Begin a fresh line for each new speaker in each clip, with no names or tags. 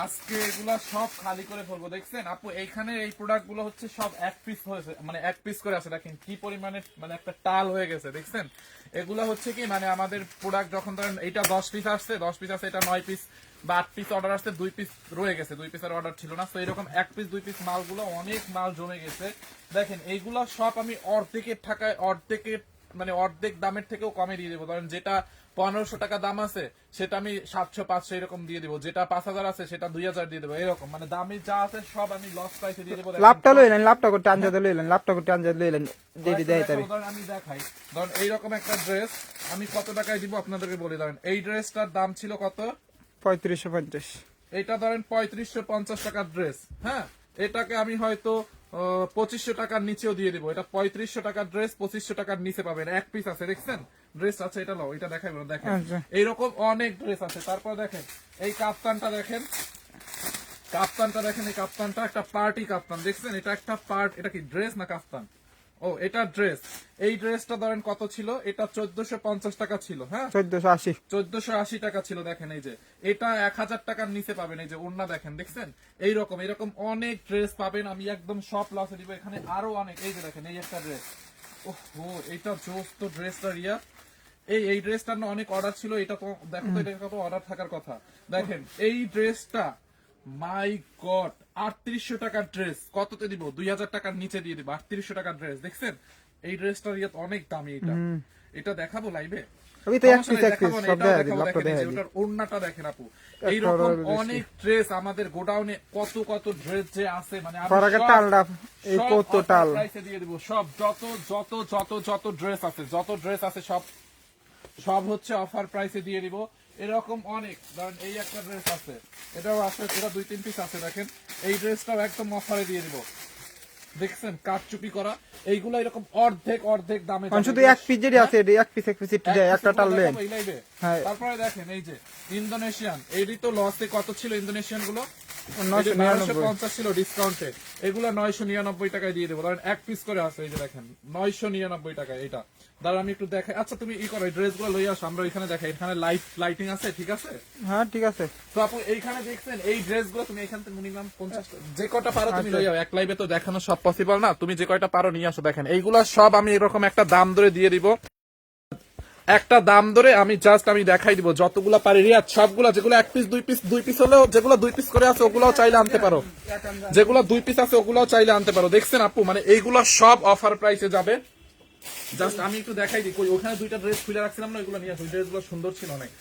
আজকে এগুলা সব খালি করে ফেলবো। দেখছেন আপু এইখানে এই প্রোডাক্ট গুলো হচ্ছে সব এক পিস হয়েছে, মানে এক পিস করে আছে। দেখেন কি পরিমাণে মানে একটা টাল হয়ে গেছে। দেখছেন এগুলা হচ্ছে কি মানে আমাদের প্রোডাক্ট যখন ধরেন এইটা 10 পিস আসছে, 10 পিস আছে, এটা 9 পিস বা 8 পিস অর্ডার আসছে, 2 পিস রয়ে গেছে, 2 পিসের অর্ডার ছিল না। তো এরকম 1 পিস 2 পিস মালগুলো অনেক মাল জমে গেছে। দেখেন এইগুলা সব আমি অর্ধেকের টাকায়, অর্ধেকের মানে অর্ধেক দামের থেকেও কমে দিয়ে দেবো। ধরেন যেটা 1500 টাকা দাম আছে সেটা আমি 700 500 এরকম দিয়ে দিব, যেটা 5000 আছে সেটা 2000 দিয়ে দেবো। এরকম মানে দামি যা আছে সব আমি লস প্রাইসে দিয়ে দেবো।
লাভটা লইলেন, লাভটা করতে আনজাতে লইলেন, লাভটা করতে আনজাতে লইলেন, দেরি দেয় তারি।
ধরেন আমি দেখাই, ধরেন এইরকম একটা ড্রেস আমি কত টাকায় দিব আপনাদেরকে বলি। ধরেন এই ড্রেসটার দাম ছিল কত?
3550।
এটা ধরেন 3550 টাকার ড্রেস। হ্যাঁ, এটাকে আমি হয়তো 2500 টাকার নিচেও দিয়ে দিব। এটা 3500 টাকার ড্রেস 2500 টাকার নিচে পাবেন। এক পিস আছে, দেখছেন ড্রেস আছে, এটা নাও, এটা দেখাই বলো। দেখেন এইরকম অনেক ড্রেস আছে। তারপর দেখেন এই কাপ্তানটা দেখেন, কাপ্তানটা দেখেন, এই কাপ্তানটা একটা পার্টি কাপ্তান। দেখছেন এটা একটা পার্ট, এটা কি ড্রেস না কাপ্তান? ও এটা ড্রেস। এই ড্রেসটা ধরেন কত ছিল? এটা 1450 টাকা ছিল। হ্যাঁ
1480।
1480 টাকা ছিল। দেখেন এই যে এটা 1000 টাকার নিচে পাবেন। এই যে ওড়না দেখেন, দেখছেন এইরকম এরকম অনেক ড্রেস পাবেন। আমি একদম সব লসে দিব। এখানে আরো অনেক, এই যে দেখেন এই একটা ড্রেস। ওহো এটা জোস তো ড্রেসটা রিয়া। এই ড্রেসটার না অনেক অর্ডার ছিল। এটা তো দেখো তো, এটা কত অর্ডার থাকার কথা। দেখেন এই ড্রেসটা, মাই গড, 3800 টাকার ড্রেস কততে দিব? 2000 টাকার নিচে দিয়ে দিব। 3800 টাকার ড্রেস। দেখছেন এই ড্রেসটা রিয়া অনেক দামি। এটা এটা দেখাবো লাইভে।
আমি তো এক পিস সব দেখাই দিই, লাভটা দেখাই দিই।
ওটার ওড়নাটা দেখেন আপু। এইরকম অনেক ড্রেস আমাদের গোডাউনে, কত কত ড্রেস যে আছে মানে আমি
ফরাকের টালটা এই কত টাল
প্রাইসে দিয়ে দেব। সব যত যত যত যত ড্রেস আছে, যত ড্রেস আছে সব সব হচ্ছে অফার প্রাইসে দিয়ে দিব। এরকম অনেক, ধরেন এই একটা ড্রেস আছে, এটাও আছে, এটা 2-3 পিস আছে। দেখেন এই ড্রেসটাও একদম অফারে দিয়ে দিব। দেখছেন কাটচুপি করা, এইগুলো এরকম অর্ধেক অর্ধেক দামে।
শুধু এক পিস যেটি আছে এক পিস একটু দেয়, একটা টাল লেন।
তারপরে দেখেন এই যে ইন্দোনেশিয়ান, এইটি তো লসে কত ছিল ইন্দোনেশিয়ান গুলো?
999
ছিল ডিসকাউন্টে। এগুলো 999 টাকায় দিয়ে দেবো। ধরেন এক পিস করে আছে, এই যে দেখেন 999 টাকায়। এটা দাঁড়া আমি একটু দেখাই। আচ্ছা তুমি ই করো, ড্রেস গুলো লই আসো, আমরা এখানে দেখাই। এখানে লাইটিং আছে, ঠিক আছে?
হ্যাঁ ঠিক আছে।
তো আপু এইখানে দেখছেন এই ড্রেস গুলো তুমি এখান থেকে মিনিমাম 50 যে কটা পারো তুমি লই যাও। এক লাইভে তো দেখানো সব পসিবল না, তুমি যে কয়টা পারো নিয়ে আসো। দেখেন এইগুলা সব আমি এরকম একটা দাম ধরে দিয়ে দিব, একটা দাম ধরে আমি জাস্ট আমি দেখাই দিব যতগুলা পারি রিয়াদ। সবগুলা যেগুলো এক পিস 2 পিস হলেও, যেগুলো 2 পিস করে আছে ওগুলাও চাইলে আনতে পারো, যেগুলো 2 পিস আছে ওগুলাও চাইলে আনতে পারো। দেখছেন আপু মানে এইগুলা সব অফার প্রাইসে যাবে। জাস্ট আমি একটু দেখাই দিই। ওখানে দুইটা ড্রেস খুলে রাখছিলাম না, ওইগুলো নিয়ে আসো। ওই ড্রেসগুলো সুন্দর ছিল অনেক।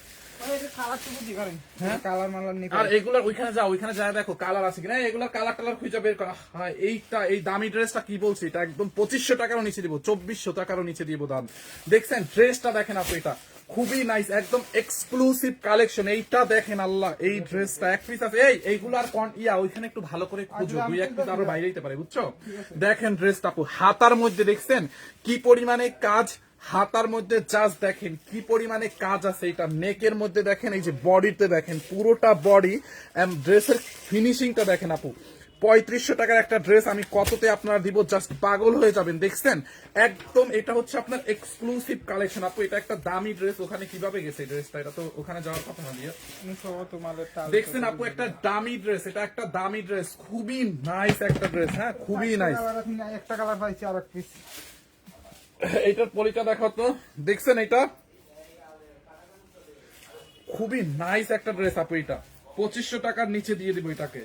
আর এগুলার ওইখানে যাও, ওইখানে যায় দেখো কালার আছে কিনা। এগুলো কালার টালার খুঁজে বের করা। হ্যাঁ এইটা, এই দামি ড্রেসটা কি বলছি, এটা একদম 2500 টাকারও নিচে দিব, 2400 টাকারও নিচে দিব দাম। দেখছেন ড্রেসটা দেখেন আপু, এটা খুবই নাইস, একদম এক্সক্লুসিভ কালেকশন। এইটা দেখেন আল্লাহ, এই ড্রেসটা এক পিস আছে। এইগুলার ওইখানে একটু ভালো করে খুঁজো, 2-1 পিস আরো বাইরে যেতে পারে, বুঝছো? দেখেন ড্রেসটা আপু, হাতার মধ্যে দেখছেন কি পরিমাণে কাজ, হাতার মধ্যে জাস্ট দেখেন কি পরিমাণে কাজ আছে। এটা নেকের মধ্যে দেখেন, এই যে বডিতে দেখেন পুরোটা বডি, ড্রেসের ফিনিশিংটা দেখেন আপু। 3500 টাকার একটা ড্রেস আমি কততে আপনারা দিব, জাস্ট পাগল হয়ে যাবেন। দেখছেন একদম এটা হচ্ছে আপনার এক্সক্লুসিভ কালেকশন আপু। এটা একটা দামি ড্রেস, ওখানে কিভাবে গেছে ড্রেসটা? এটা তো ওখানে যাওয়ার কথা না দিয়ে। দেখছেন আপু একটা দামি ড্রেস, এটা একটা দামি ড্রেস, খুবই নাইস একটা ড্রেস। হ্যাঁ খুবই নাইস।
একটা কালার পাইছি আর এক পিস।
এইটার পলিটা দেখো তো, দেখছেন এটা খুবই নাইস একটা ড্রেস আপু। এটা 2500 টাকার নিচে দিয়ে দিব এটাকে।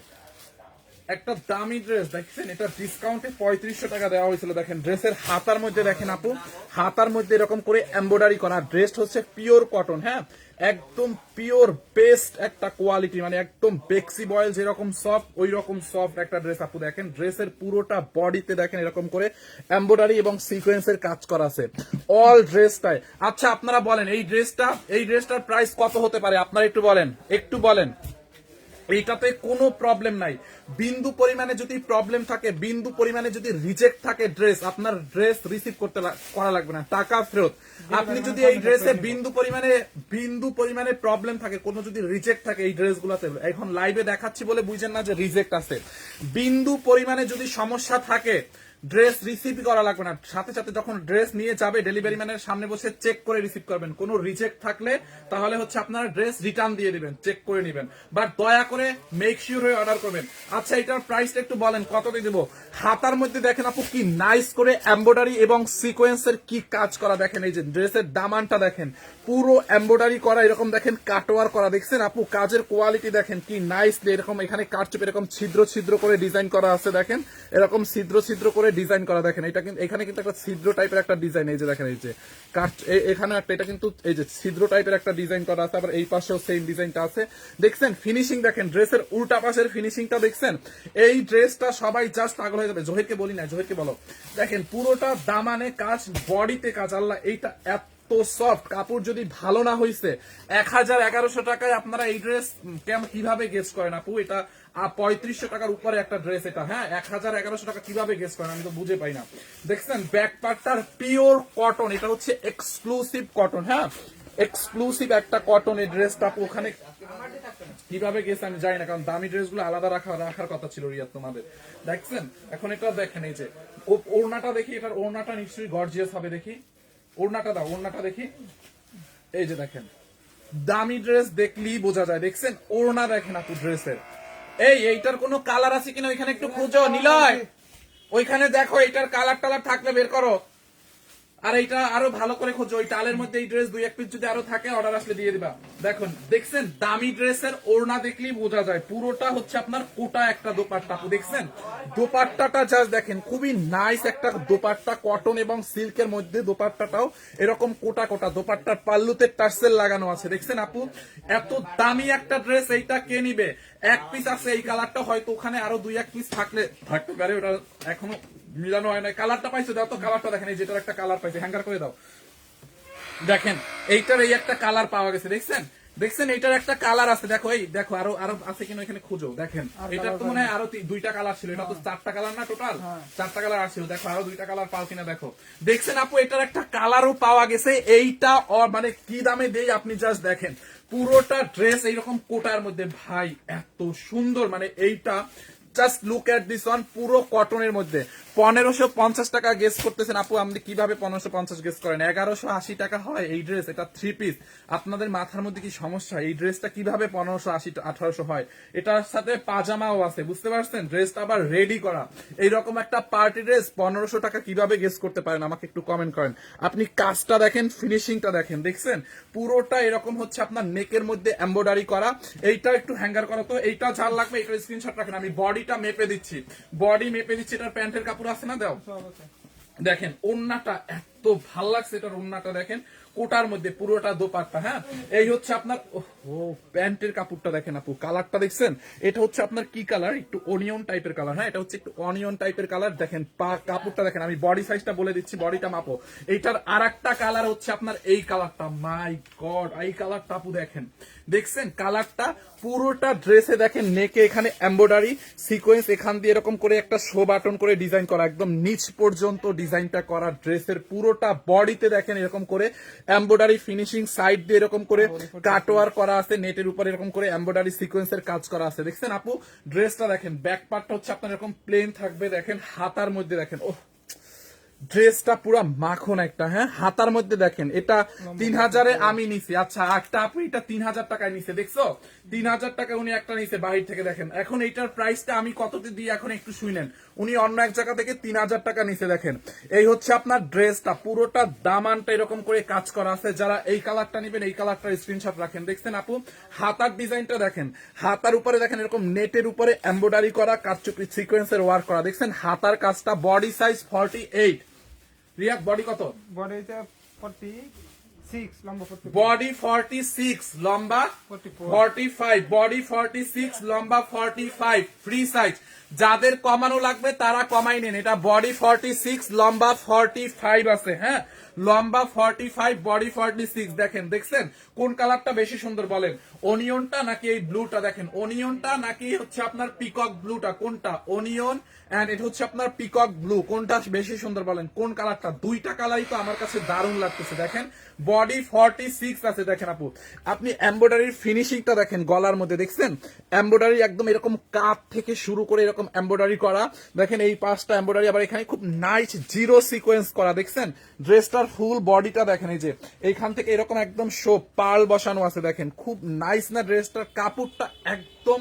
একটা দামি ড্রেস দেখছেন, এটা ডিসকাউন্টে 3500 টাকা দেওয়া হয়েছিল। দেখেন ড্রেসের হাতার মধ্যে দেখেন আপু, হাতার মধ্যে এরকম করে এমব্রয়ডারি করা। ড্রেস হচ্ছে পিওর কটন, হ্যাঁ একদম পিওর বেস্ট একটা কোয়ালিটি, মানে একদম বেক্সি বয়েল যেরকম সফট ওই রকম সফট একটা ড্রেস আপু। দেখেন ড্রেসের পুরোটা বডিতে দেখেন এরকম করে এমব্রয়ডারি এবং সিকোয়েন্সের কাজ করা আছে অল ড্রেসটায়। আচ্ছা আপনারা বলেন এই ড্রেসটার প্রাইস কত হতে পারে? আপনারা একটু বলেন। এইটাতে কোনো প্রবলেম নাই। বিন্দু পরিমাণে যদি প্রবলেম থাকে, বিন্দু পরিমাণে যদি রিজেক্ট থাকে ড্রেস, আপনার ড্রেস রিসিভ করা লাগবে না, টাকা ফেরত। আপনি যদি এই ড্রেসে বিন্দু পরিমাণে প্রবলেম থাকে, কোনো যদি রিজেক্ট থাকে এই ড্রেসগুলোতে, এখন লাইভে দেখাচ্ছি বলে বুঝেন না যে রিজেক্ট আছে। বিন্দু পরিমাণে যদি সমস্যা থাকে, ড্রেস রিসিভ করা লাগবে না, সাথে সাথে যখন ড্রেস নিয়ে যাবে ডেলিভারি ম্যানের সামনে বসে চেক করে রিসিভ করবেন। কোনো রিজেক্ট থাকলে তাহলে হচ্ছে আপনারা ড্রেস রিটার্ন দিয়ে দিবেন, চেক করে নেবেন। বাট দয়া করে মেক শিওর হয়ে অর্ডার করবেন। আচ্ছা এটার প্রাইসটা একটু বলেন কত দিয়ে দেবো? হাতার মধ্যে দেখেন আপু কি নাইস করে এমব্রয়ডারি এবং সিকোয়েন্সের কি কাজ করা দেখেন, এই যে ড্রেসের দামানটা দেখেন পুরো এমব্রয়ডারি করা, এরকম দেখেন কাটওয়ার করা, দেখছেন আপু কাজের কোয়ালিটি দেখেন কি নাইস, এরকম এখানে কাটচুপ এরকম ছিদ্র ছিদ্র করে ডিজাইন করা আছে, দেখেন এরকম ছিদ্র ছিদ্র করে ডিজাইন করা, দেখেন এটা কিন্তু এখানে কিন্তু একটা ছিদ্র টাইপের একটা ডিজাইন, এই যে দেখেন এই যে কাট এখানে একটা, এটা কিন্তু এই যে ছিদ্র টাইপের একটা ডিজাইন করা আছে, আবার এই পাশেও সেম ডিজাইনটা আছে। দেখছেন ফিনিশিং দেখেন, ড্রেসের উল্টা পাশের ফিনিশিংটা দেখছেন, এই ড্রেসটা সবাই জাস্ট পাগল হয়ে যাবে। জহিরকে বলি না, জহিরকে বলো, দেখেন পুরোটা দামানে কাজ, বডিতে কাজ, আল্লাহ এইটা এত সফট। কাপড় যদি ভালো না হয়েছে 1000-1100 টাকায় আপনারা এই ড্রেস কিভাবে গেস করেন আপু? এটা 3500 টাকার উপরে একটা ড্রেস এটা, হ্যাঁ 1000-1100 টাকা কিভাবে গেস করেন আমি তো বুঝে পাই না। দেখছেন ব্যাক পার্টটার পিওর কটন, এটা হচ্ছে এক্সক্লুসিভ কটন, হ্যাঁ এক্সক্লুসিভ একটা কটন এই ড্রেসটা আপু। ওখানে কিভাবে গেছে আমি জানি না, কারণ দামি ড্রেসগুলো আলাদা রাখার কথা ছিল রিয়াদ তোমাদের। দেখছেন এখন এটা দেখেন, এই যে ওড়নাটা দেখি, এটার ওড়নাটা নিশ্চয়ই গর্জিয়াস হবে, দেখি ওড়নাটা দাও, ওড়নাটা দেখি, এই যে দেখেন দামি ড্রেস দেখলেই বোঝা যায়। দেখছেন ওড়না দেখেন আপু ড্রেসের, এইটার কোনো কালার আছে কিনা ওইখানে একটু খোঁজো নিলয়, ওইখানে দেখো এইটার কালার টালার থাকলে বের করো, আর এইটা আরো ভালো করে খোঁজো, ওই টালের মধ্যে এই ড্রেস 2-1 পিস যদি আরো থাকে অর্ডার আসলে দিয়ে দিবা। দেখুন দেখছেন দামি ড্রেসের ওড়না দেখলেই বোঝা যায়, পুরোটা হচ্ছে আপনার কোটা একটা দোপাট্টা, দেখছেন দোপাট্টাটা জাস্ট দেখেন খুবই নাইস একটা দোপাট্টা, কটন এবং সিল্কের মধ্যে দোপাট্টাটাও এরকম কোটা কোটা, দোপাট্টার পাল্লুতে টার্সেল লাগানো আছে। দেখছেন আপু এত দামি একটা ড্রেস, এইটা কে নিবে? এক পিস আছে এই কালারটা, হয়তো ওখানে আরো 2-1 পিস থাকতে পারে, ওটা এখনো মিলানো হয় না। কালারটা পাইছো, দাও তো কালারটা দেখেন, এই যেটার একটা কালার পাইছে, হ্যাঙ্গার করে দাও। দেখেন এইটার এই একটা কালার পাওয়া গেছে, দেখছেন দেখছেন এইটার একটা কালার আছে, দেখো এই দেখো আরো আরো আছে কিনা এখানে খুঁজো। দেখেন এটার তো মনে হয় আরো 2টা কালার ছিল, এটা তো 4টা কালার না টোটাল, 4টা কালার আসছিল, দেখো আরো 2টা কালার পাও কিনা দেখো। দেখছেন আপু এটার একটা কালারও পাওয়া গেছে, এইটা মানে কি দামে দেই আপনি জাস্ট দেখেন, পুরোটা ড্রেস এইরকম কোটার মধ্যে, ভাই এত সুন্দর, মানে এইটা just look at this one, পুরো কটনের মধ্যে 1550 টাকা গেস করতেছেন আপু, আপনি কিভাবে 1550 গেস করেন? 1180 টাকা হয় এই ড্রেস, এটা 3 পিস। আপনাদের মাথার মধ্যে কি সমস্যা? এই ড্রেসটা কিভাবে 1580-1800 হয়? এটার সাথে পাজামাও আছে, বুঝতে পারছেন? ড্রেসটা আবার রেডি করা, এইরকম একটা পার্টি ড্রেস 1500 টাকা কিভাবে গেস করতে পারেন আমাকে একটু কমেন্ট করেন। আপনি কাজটা দেখেন, ফিনিশিংটা দেখেন, দেখছেন পুরোটা এরকম হচ্ছে আপনার নেকের মধ্যে এমব্রয়ডারি করা। এইটা একটু হ্যাঙ্গার করা তো, এইটা ঝাল লাগবে, এটা স্ক্রিনশট রাখেন, আমি বডিটা মেপে দিচ্ছি, বডি মেপে দিচ্ছি। এটার প্যান্টের কাপড় আছে না, দাও দেখেন ওড়নাটা এত ভাল লাগছে, এটার ওড়নাটা দেখেন কোটার মধ্যে পুরোটা দোপাট্টা, হ্যাঁ এই হচ্ছে আপনার প্যান্টের কাপড়টা দেখেন আপু, কালারটা দেখছেন, এটা হচ্ছে আপনার কি কালার? একটু অনিয়ন টাইপের কালার, হ্যাঁ এটা হচ্ছে একটু অনিয়ন টাইপের কালার। দেখেন কাপড়টা দেখেন, আমি বডি সাইজটা বলে দিচ্ছি, বডিটা মাপো। এইটার আর একটা কালার হচ্ছে আপনার এই কালারটা, মাই গড এই কালারটা আপু দেখেন, দেখছেন কালারটা পুরোটা ড্রেসে দেখেন, নেকে এখানে এমব্রয়ডারি সিকোয়েন্স, এখান দিয়ে এরকম করে একটা শো বাটন করে ডিজাইন করা, একদম নিচ পর্যন্ত ডিজাইনটা করা, ড্রেসের পুরোটা বডিতে দেখেন এরকম করে এমব্রয়ডারি ফিনিশিং, সাইড দিয়ে এরকম করে কাটওয়ার করা আছে, নেটের উপরে এরকম করে এমব্রয়ডারি সিকোয়েন্সের কাজ করা আছে। দেখছেন আপু ড্রেসটা দেখেন, ব্যাক পার্টটা হচ্ছে আপনার এরকম প্লেন থাকবে, দেখেন হাতার মধ্যে দেখেন, ও ড্রেসটা পুরো মাখন একটা, হ্যাঁ হাতার মধ্যে দেখেন, এটা 3000-এ আমি নিছি। আচ্ছা একটা আপু এটা 3000 টাকায় নিছে, দেখছো 3000 টাকা উনি একটা নিছে বাহির থেকে। দেখেন এখন এইটার প্রাইসটা আমি কততে দিই এখন একটু শুনেন, উনি অন্য এক জায়গা থেকে 3000 টাকা নিছে। দেখেন এই হচ্ছে আপনার ড্রেসটা, পুরোটা দামানটা এরকম করে কাজ করা আছে। যারা এই কালারটা নিবেন এই কালারটার স্ক্রিনশট রাখেন। দেখছেন আপু হাতার ডিজাইনটা দেখেন, হাতার উপরে দেখেন এরকম নেটের উপরে এমব্রয়ডারি করা, কারচুপি সিকোয়েন্সের ওয়ার্ক করা। দেখছেন হাতার কাজটা, বডি সাইজ 48। রিয়াদ বডি কত?
বডিটা 46, লম্বা 44,
বডি 46, লম্বা 45, বডি 46, লম্বা 45, ফ্রি সাইজ। যাদের কমানো লাগবে তারা কমাই নেন, এটা বডি 46, লম্বা 45 আছে, হ্যাঁ লম্বা 45, বডি 46। দেখেন দেখছেন কোন কালারটা বেশি সুন্দর বলেন, অনিয়নটা নাকি এই ব্লুটা? দেখেন অনিয়নটা নাকি হচ্ছে আপনার পিকক ব্লুটা? কোনটা? অনিয়ন এন্ড এটা হচ্ছে আপনার পিকক ব্লু, কোনটা বেশি সুন্দর বলেন? কোন কালারটা? দুইটা কালারই তো আমার কাছে দারুণ লাগতেছে। দেখেন বডি 46 আছে। দেখেন আপু আপনি এমব্রয়ডারির ফিনিশিংটা দেখেন, গলার মধ্যে দেখছেন এমব্রয়ডারি একদম এরকম কাপ থেকে শুরু করে এরকম এমব্রয়ডারি করা। দেখেন এই পাঁচটা এমব্রয়ডারি, আবার এখানে খুব নাইস জিরো সিকোয়েন্স করা। দেখছেন ড্রেসটার ফুল বডিটা দেখেন, এই যে এইখান থেকে এরকম একদম শো পার্ল বসানো আছে। দেখেন খুব নাইস না ড্রেসটার? কাপড়টা একদম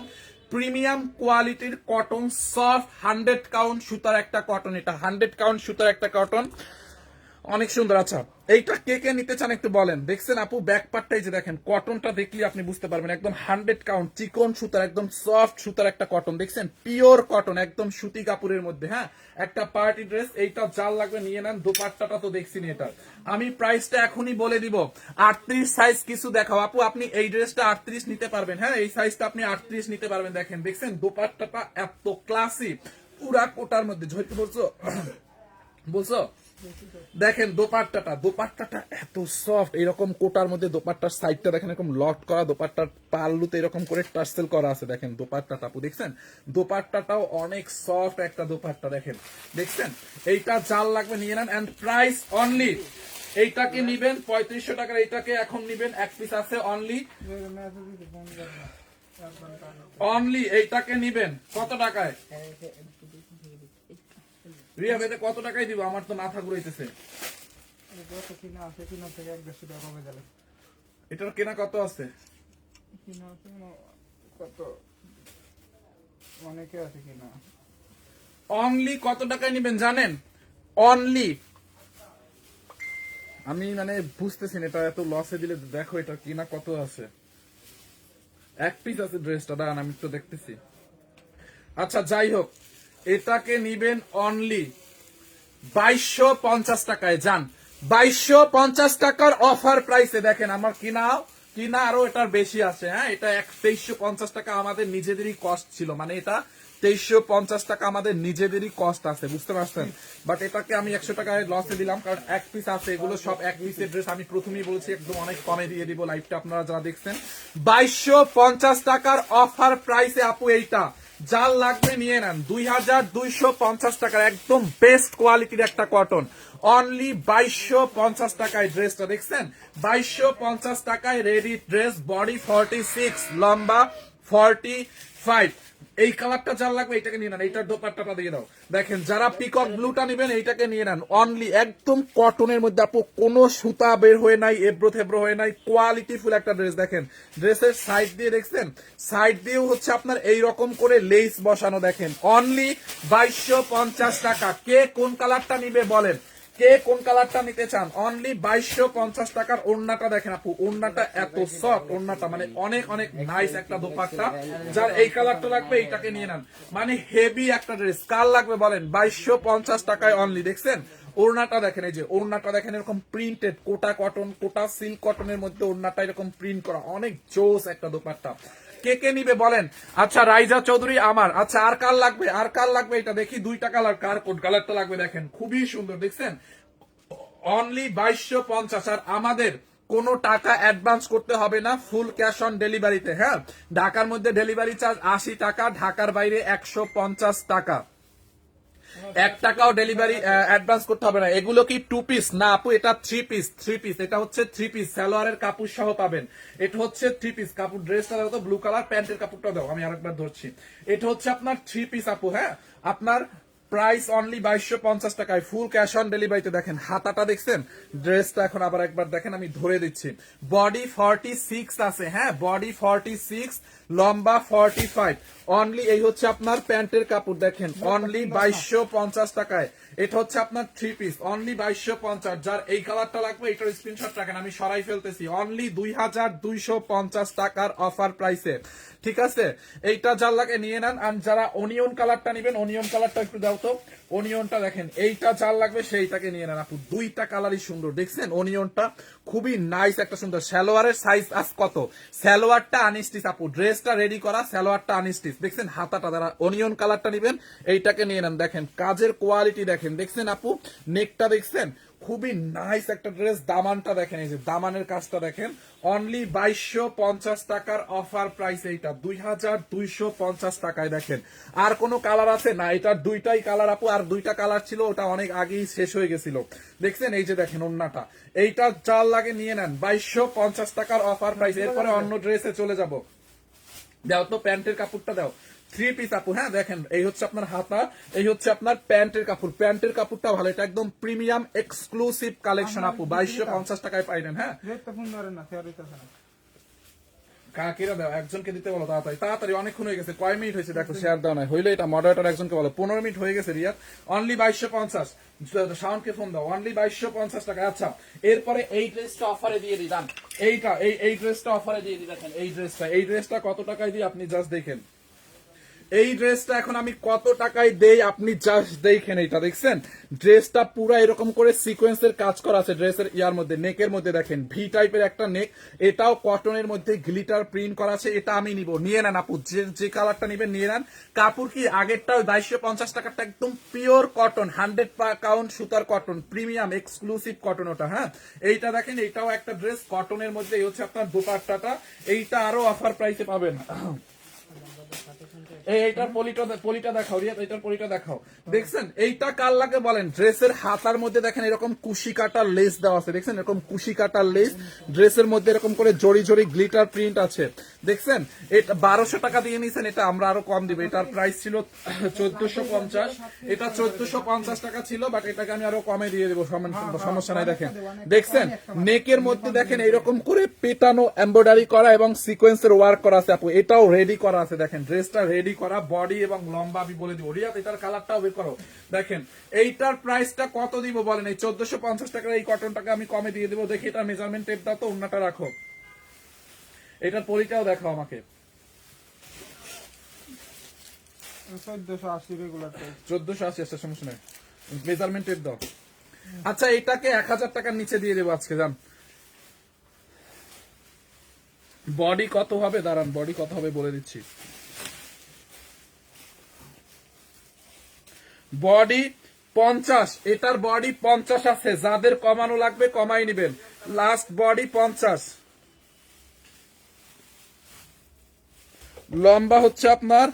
প্রিমিয়াম কোয়ালিটির কটন, সফট 100 কাউন্ট সুতার একটা কটন, এটা 100 কাউন্ট সুতার একটা কটন, অনেক সুন্দর। আচ্ছা এইটা কে কে নিতে চান একটু বলেন। দেখছেন আপু ব্যাক পার্টটাই যে দেখেন, কটনটা দেখলে আপনি বুঝতে পারবেন একদম 100 কাউন্ট চিকন সুতার, একদম সফট সুতার একটা কটন। দেখছেন পিওর কটন, একদম সুতি কাপড়ের মধ্যে। হ্যাঁ একটা পার্টি ড্রেস, এইটা জাল লাগবে নিয়ে নেন। দোপাট্টাটা তো দেখছি এটা, আমি প্রাইসটা এখনই বলে দিব। 38 সাইজ কিছু দেখাও আপু, আপনি এই ড্রেসটা 38 নিতে পারবেন। হ্যাঁ এই সাইজটা আপনি 38 নিতে পারবেন। দেখেন দেখছেন দোপাট্টাটা এত ক্লাসি, পুরা কোটার মধ্যে ঝইতে বলছো বলছো। দেখেন দোপাট্টাটা এত সফট, এরকম কোটার মধ্যে দোপাট্টার সাইডটা দেখেন এরকম লক করা, দোপাট্টার পাল্লুতে এরকম করে টার্সেল করা আছে। দেখেন দোপাট্টাটা আপু দেখছেন, দোপাট্টাটাও অনেক সফট একটা দোপাট্টা। দেখেন দেখছেন এইটা জাল লাগবে নিয়ে নেন। এন্ড প্রাইস অনলি, এইটাকে নিবেন 3500 টাকার, এইটাকে এখন নিবেন এক পিস আছে অনলি, অনলি এইটাকে নিবেন কত টাকায়? রিয়া বেদে কত টাকায় দিব? আমার তো মাথা ঘুরাইতেছে। এটার কেনা কত আছে? অনলি কত টাকায় নিবেন জানেন? অনলি আমি মানে বুঝতেছি না, এটা এত লসে দিলে। দেখো এটা কিনা কত আছে, এক পিস আছে ড্রেসটা, দাঁড়ান আমি তো দেখতেছি। আচ্ছা যাই হোক, এটাকে নিবেন অনলি 2250 টাকায়। যান 2250 টাকার অফার প্রাইসে। দেখেন আমার কিনা আরো এটার বেশি আছে। হ্যাঁ এটা 2350 টাকা আমাদের নিজেদেরই কস্ট ছিল, মানে এটা 2350 টাকা আমাদের নিজেদেরই কস্ট আছে, বুঝতে পারছেন? বাট এটাকে আমি 100 টাকায় লসে দিলাম, কারণ এক পিস আছে, এগুলো সব এক পিসের ড্রেস। আমি প্রথমেই বলছি একদম অনেক কমে দিয়ে দিব লাইভটা আপনারা যারা দেখছেন। 2250 টাকার অফার প্রাইসে আপু এইটা জাল লাগবে নিয়ে নেন। 2250 টাকার একদম বেস্ট কোয়ালিটির একটা কটন, অনলি 2250 টাকায় ড্রেসটা দেখছেন। 2250 টাকায় রেডি ড্রেস, বডি 46, লম্বা 45। এই কালারটা জাল লাগবে এইটাকে নিয়ে নেন, এইটার দোপাট্টাটা দিয়ে দাও। দেখেন যারা পিকক ব্লুটা নেবেন এইটাকে নিয়ে নেন, অনলি একদম কটনের মধ্যে আপু, কোনো সুতা বের হয়ে নাই, এব্রো থেব্রো হয়ে নাই, কোয়ালিটি ফুল একটা ড্রেস। দেখেন ড্রেসের সাইড দিয়ে দেখছেন, সাইড দিয়েও হচ্ছে আপনার এই রকম করে লেস বসানো। দেখেন অনলি 2250 টাকা। কে কোন কালারটা নিবে বলেন, কে কোন কালারটা নিতে চান? অনলি 2250 টাকার। ওড়নাটা দেখেন আপু, ওড়নাটা এত সফট, ওড়নাটা মানে অনেক অনেক নাইস একটা দোপাট্টা। যার এই কালারটা লাগবে এইটাকে নিয়ে নেন, মানে হেভি একটা ড্রেস। কার লাগবে বলেন? 2250 টাকায় অনলি। দেখছেন ওড়নাটা দেখেন, এই যে ওড়নাটা দেখেন এরকম প্রিন্টেড, কোটা কটন, কোটা সিল্ক কটনের মধ্যে ওড়নাটা এরকম প্রিন্ট করা, অনেক জোস একটা দোপাট্টা। কে কে নিবে বলেন? আচ্ছা রাইজা চৌধুরী আমার। আচ্ছা আর কার লাগবে, আর কার লাগবে? এটা দেখি দুইটা কালার, কার কোন কালারটা লাগবে? দেখেন খুবই সুন্দর, দেখছেন অনলি 2250। আর আমাদের কোনো টাকা অ্যাডভান্স করতে হবে না, ফুল ক্যাশ অন ডেলিভারিতে। হ্যাঁ ঢাকার মধ্যে ডেলিভারি চার্জ 80 টাকা, ঢাকার বাইরে 150 টাকা। 1 টাকাও ডেলিভারি অ্যাডভান্স করতে হবে না। এগুলো কি 2 পিস না আপু? এটা 3 পিস। 3 পিস, এটা হচ্ছে 3 পিস, সালোয়ারের কাপড় সহ পাবেন। এটা হচ্ছে 3 পিস কাপড়। ড্রেসটা দাও তো, ব্লু কালার, প্যান্টের কাপড়টা দাও, আমি আরেকবার ধরছি। এটা হচ্ছে আপনার 3 পিস আপু। হ্যাঁ আপনার প্রাইস অনলি 2250 টাকায়, ফুল ক্যাশ অন ডেলিভারিতে। দেখেন হাতাটা দেখছেন, ড্রেসটা এখন আবার একবার দেখেন, আমি ধরে দিচ্ছি। বডি 46 আছে, হ্যাঁ বডি 46, লম্বা 45। অনলি এই হচ্ছে আপনার প্যান্টের কাপড়। দেখেন অনলি 2250 টাকায়। এটা হচ্ছে আপনার 3 পিস, অনলি 2250। যার এই কালারটা লাগবে এটার স্ক্রিনশট রাখেন, আমি সরাই ফেলতেছি। অনলি 2250 টাকার অফার প্রাইসে, ঠিক আছে? এইটা যার লাগে নিয়ে নেন। আর যারা অনিয়ন কালারটা নেবেন, অনিয়ন কালারটা একটু দাও তো। অনিয়নটা দেখেন, এইটা যার লাগবে সেইটাকে নিয়ে নেন আপু। দুইটা কালারই সুন্দর, দেখছেন অনিয়নটা খুবই নাইস একটা সুন্দর। সালোয়ারের সাইজ আজ কত? সালোয়ারটা আনস্টিচ আপু, ড্রেসটা রেডি করা, সালোয়ারটা আনস্টিচ। দেখছেন হাতাটা, যারা অনিয়ন কালারটা নেবেন এইটাকে নিয়ে নেন। দেখেন কাজের কোয়ালিটি দেখেন, দেখছেন আপু নেকটা দেখছেন খুবই নাইস একটা ড্রেস। দামানটা দেখেন, এই যে দামানের কাজটা দেখেন, অনলি 2250 টাকার অফার প্রাইস। এইটা 2250 টাকায় দেখেন। আর কোনো কালার আছে না, এটার দুইটাই কালার আপু, আর দুইটা কালার ছিল, ওটা অনেক আগেই শেষ হয়ে গেছিল। দেখছেন এই যে দেখেন ওন্নাটা, এইটা চাল লাগে নিয়ে নেন, 2250 টাকার অফার প্রাইস। এরপরে অন্য ড্রেসে চলে যাব। দাও তো প্যান্টের কাপড়টা দাও, 3 পিস আপু। হ্যাঁ দেখেন, এই হচ্ছে আপনার হাতা, এই হচ্ছে আপনার প্যান্টের কাপড়। প্যান্টের কাপড়টা ভালো, এটা একদম প্রিমিয়াম এক্সক্লুসিভ কালেকশন আপু, 2250 টাকায় পাইলেন। হ্যাঁ
রেটটা ফোন ধরেন না, ফেয়ার হইতাছে না।
কাকিরা দাও, একজনকে দিতে বলো তাড়াতাড়ি তাড়াতাড়ি, অনেকক্ষণ হয়ে গেছে। কয় মিনিট হয়েছে দেখো, শেয়ার দাও না হইলে এটা মডারেটর একজনকে বলো, 15 মিনিট হয়ে গেছে রিয়াদ। অনলি 2250, শাওনকে ফোন দাও, অনলি 2250 টাকা। আচ্ছা এরপরে এই ড্রেসটা অফারে দিয়ে দিই, দাম এইটা, এই ড্রেসটা অফারে দিয়ে দিই। দেখেন এই ড্রেসটা কত টাকায় দিই আপনি জাস্ট দেখেন। এই ড্রেসটা এখন আমি কত টাকায় দেই আপনি জাস্ট দেখেন। এইটা দেখছেন, ড্রেসটা পুরো এরকম করে সিকোয়েন্সের কাজ করা আছে ড্রেসের ইয়ার মধ্যে, নেকের মধ্যে দেখেন ভি টাইপের একটা নেক, এটাও কটনের মধ্যে গ্লিটার প্রিন্ট করা আছে। এটা আমি নিব, নিয়ে নেন আপু, যে কালারটা নিবেন নিয়ে নেন। কাপড় কি আগেরটাও 2250 টাকারটা একদম পিওর কটন, 100 কাউন্ট সুতার কটন, প্রিমিয়াম এক্সক্লুসিভ কটন ওটা। হ্যাঁ এইটা দেখেন, এইটাও একটা ড্রেস কটনের মধ্যে, এই হচ্ছে আপনার দোপাট্টাটা, এইটা আরো অফার প্রাইসে পাবেন। এইটার পলিটা দেখাও রিয়াদ, এইটার পলিটা দেখাও। দেখছেন এইটা কার লাগে বলেন? ড্রেসের হাতার মধ্যে দেখেন এরকম কুশি কাটার লেস দেওয়া আছে, দেখছেন এরকম কুশি কাটার লেস, ড্রেসের মধ্যে এরকম করে জড়ি জড়ি গ্লিটার প্রিন্ট আছে। দেখছেন এটা 1200 টাকা দিয়ে নিয়েছেন, এটা আমরা আরো কম দিব। এটার প্রাইস ছিল 1450, এটা 1450 টাকা ছিল, বাট এটাকে আমি আরো কমে দিয়ে দেবো, সমস্যা নাই। দেখেন দেখছেন নেকের মধ্যে দেখেন এইরকম করে পেটানো এমব্রয়ডারি করা এবং সিকোয়েন্সের ওয়ার্ক করা আছে আপু, এটাও রেডি করা আছে। দেখেন ড্রেসটা রেডি করা, বডি এবং লম্বা আমি বলে দিব। রিয়াদ এটার কালারটাও বের করো। দেখেন এইটার প্রাইসটা কত দিব বলেন? এই 1450 টাকার এই কটনটাকে আমি কমে দিয়ে দেবো। দেখি এটা মেজারমেন্ট টেপ দাও তো, অন্যটা রাখো, এটার পলিটাও দেখাও আমাকে।
1480 রেগুলার প্রাইস,
1480 একটা সমস্যা নেই, মেজারমেন্ট টেপ দাও। আচ্ছা এটাকে 1000 টাকার নিচে দিয়ে দেবো আজকে, জান। বডি কত হবে দাঁড়ান, বডি কত হবে বলে দিচ্ছি। বডি 50, এটার বডি 50 আছে, যাদের কমানো লাগবে কমাই নিবেন। লাস্ট বডি 50, লম্বা হচ্ছে আপনার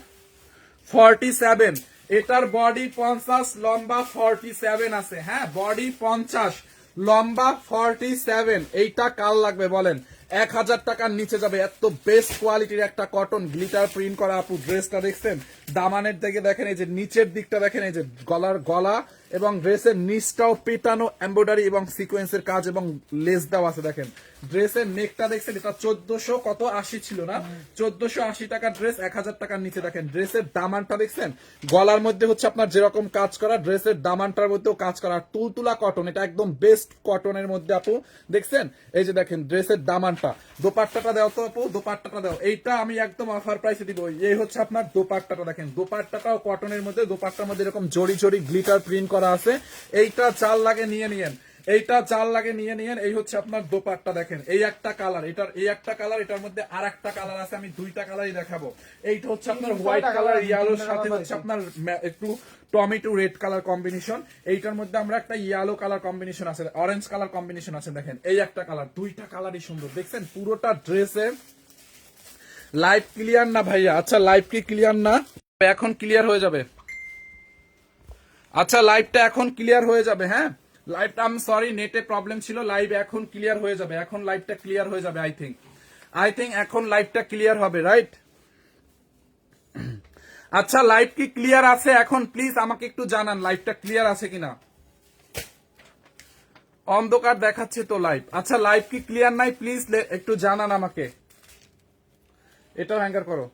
47, এটার বডি 50, লম্বা 47 আছে। হ্যাঁ বডি 50, লম্বা 47, এইটা কাল লাগবে বলেন? 1000 টাকার নিচে যাবে। এত বেস্ট কোয়ালিটির একটা কটন গ্লিটার প্রিন্ট করা আপু, ড্রেসটা দেখছেন, দামানের দিকে দেখেন, এই যে নিচের দিকটা দেখেন, এই যে গলার গলা এবং ড্রেসের নিচটাও পেটানো এমব্রয়ডারি এবং সিকোয়েন্সের কাজ এবং লেস দেওয়া আছে। দেখেন ড্রেসের নেকটা দেখছেন, এটা 1480 ছিল না, 1480 টাকার ড্রেস 1000 টাকার নিচে। দেখেন ড্রেসের দামানটা দেখছেন, গলার মধ্যে হচ্ছে আপনার যেরকম কাজ করা, ড্রেসের দামানটার মধ্যেও কাজ করা, তুলতুলা কটন, এটা একদম বেস্ট কটনের মধ্যে আপু। দেখছেন এই যে দেখেন ড্রেসের দামানটা। দোপাট্টাটা দাও তো আপু, দোপাট্টাটা দাও, এইটা আমি একদম অফার প্রাইসে দিব। এই হচ্ছে আপনার দোপাট্টাটা, দেখেন দোপাট্টাটাও কটনের মধ্যে, দোপাট্টার মধ্যে এরকম জড়ি জড়ি গ্লিটার প্রিন্ট করা আছে। এইটা চাল লাগে নিয়ে নিয়েন, এইটা চাল লাগে নিয়ে নিয়েন। এই হচ্ছে আপনার দোপাট্টা, দেখেন এই একটা কালার, এটার এই একটা কালার, এটার মধ্যে আর একটা কালার আছে, আমি দুইটা কালারই দেখাবো। এইটা হচ্ছে আপনার হোয়াইট কালার ইয়েলোর সাথে হচ্ছে আপনার একটু টমেটো রেড কালার কম্বিনেশন। এইটার মধ্যে আমরা একটা ইয়েলো কালার কম্বিনেশন আছে, অরেঞ্জ কালার কম্বিনেশন আছে। দেখেন এই একটা কালার, দুইটা কালারই সুন্দর। দেখছেন পুরোটা ড্রেসে লাইভ ক্লিয়ার না ভাইয়া? আচ্ছা লাইভ কি ক্লিয়ার না? এখন ক্লিয়ার হয়ে যাবে। আচ্ছা লাইভটা এখন ক্লিয়ার হয়ে যাবে। হ্যাঁ লাইভটা, আমি সরি নেটে প্রবলেম ছিল, লাইভ এখন ক্লিয়ার হয়ে যাবে, এখন লাইভটা ক্লিয়ার হয়ে যাবে। আই থিঙ্ক এখন লাইভটা ক্লিয়ার হবে, রাইট? আচ্ছা লাইভ কি ক্লিয়ার আছে এখন? প্লিজ আমাকে একটু জানান লাইভটা ক্লিয়ার আছে কিনা। অন্ধকার দেখাচ্ছে তো লাইভ। আচ্ছা লাইভ কি ক্লিয়ার নাই? প্লিজ একটু জানান আমাকে। এটাও হ্যাঙ্গার করো।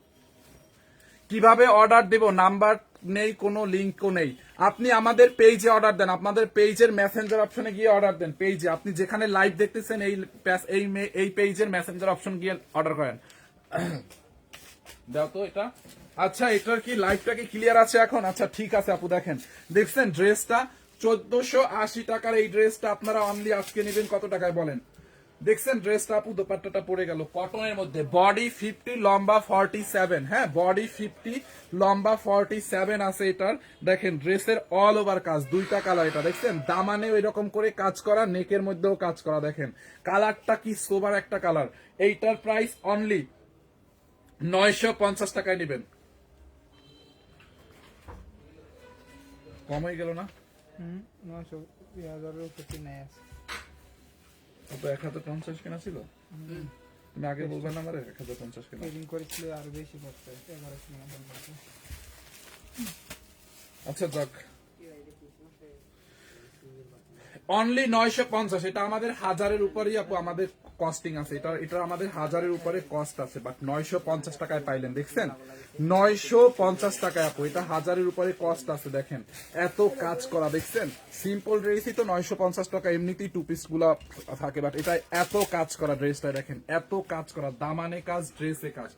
কিভাবে অর্ডার দেব? নাম্বার নেই, কোনো লিঙ্কও নেই। আপনি আমাদের পেজে অর্ডার দেন, আপনাদের পেজের মেসেঞ্জার অপশনে গিয়ে অর্ডার দেন। পেজে আপনি যেখানে লাইভ দেখতেছেন এই পেজের মেসেঞ্জার অপশন গিয়ে অর্ডার করেন। দাও তো এটা। আচ্ছা এটার কি লাইভটা কি ক্লিয়ার আছে এখন? আচ্ছা ঠিক আছে আপু। দেখেন দেখছেন ড্রেসটা 1480 টাকার এই ড্রেসটা আপনারা অনলি আজকে নেবেন কত টাকায় বলেন? দেখছেন ড্রেসটা আপু, দোপাট্টাটা পড়ে গেল কটনের মধ্যে, বডি 50 লম্বা 47, হ্যাঁ বডি 50 লম্বা 47 আছে এটার। দেখেন ড্রেসের অল ওভার কাজ, দুইটা কালার, এটা দেখছেন দামানেও এরকম করে কাজ করা, নেকের মধ্যেও কাজ করা, দেখেন কালারটা কি সোবার একটা কালার। এইটার প্রাইস অনলি 950 টাকায় নেবেন। কম হয়ে গেল না?
900,000 উপরে নাই আছে।
তো 1050 কেনা ছিল, তুমি আগে বলবেন না আমারে 1050 কেনা।
ট্রেডিং করেছিল আরো বেশি পড়ছে, 1100 টাকা পড়ছে।
আচ্ছা যাক, অনলি 950, এটা আমাদের 1000-এর উপরেই আপু আমাদের কস্টিং আছে, এটা আমাদের 1000-এর উপরে কস্ট আছে, বাট 950 টাকায় পাইলেন, দেখছেন 950 টাকায় আপু, এটা 1000-এর উপরে কস্ট আছে। দেখেন এত কাজ করা, দেখছেন সিম্পল ড্রেসই তো 950 টাকা এমনিতেই টু পিস গুলা থাকে, বাট এটা এত কাজ করা ড্রেসটা, দেখেন এত কাজ করা, দামানে কাজ, ড্রেসে কাজ,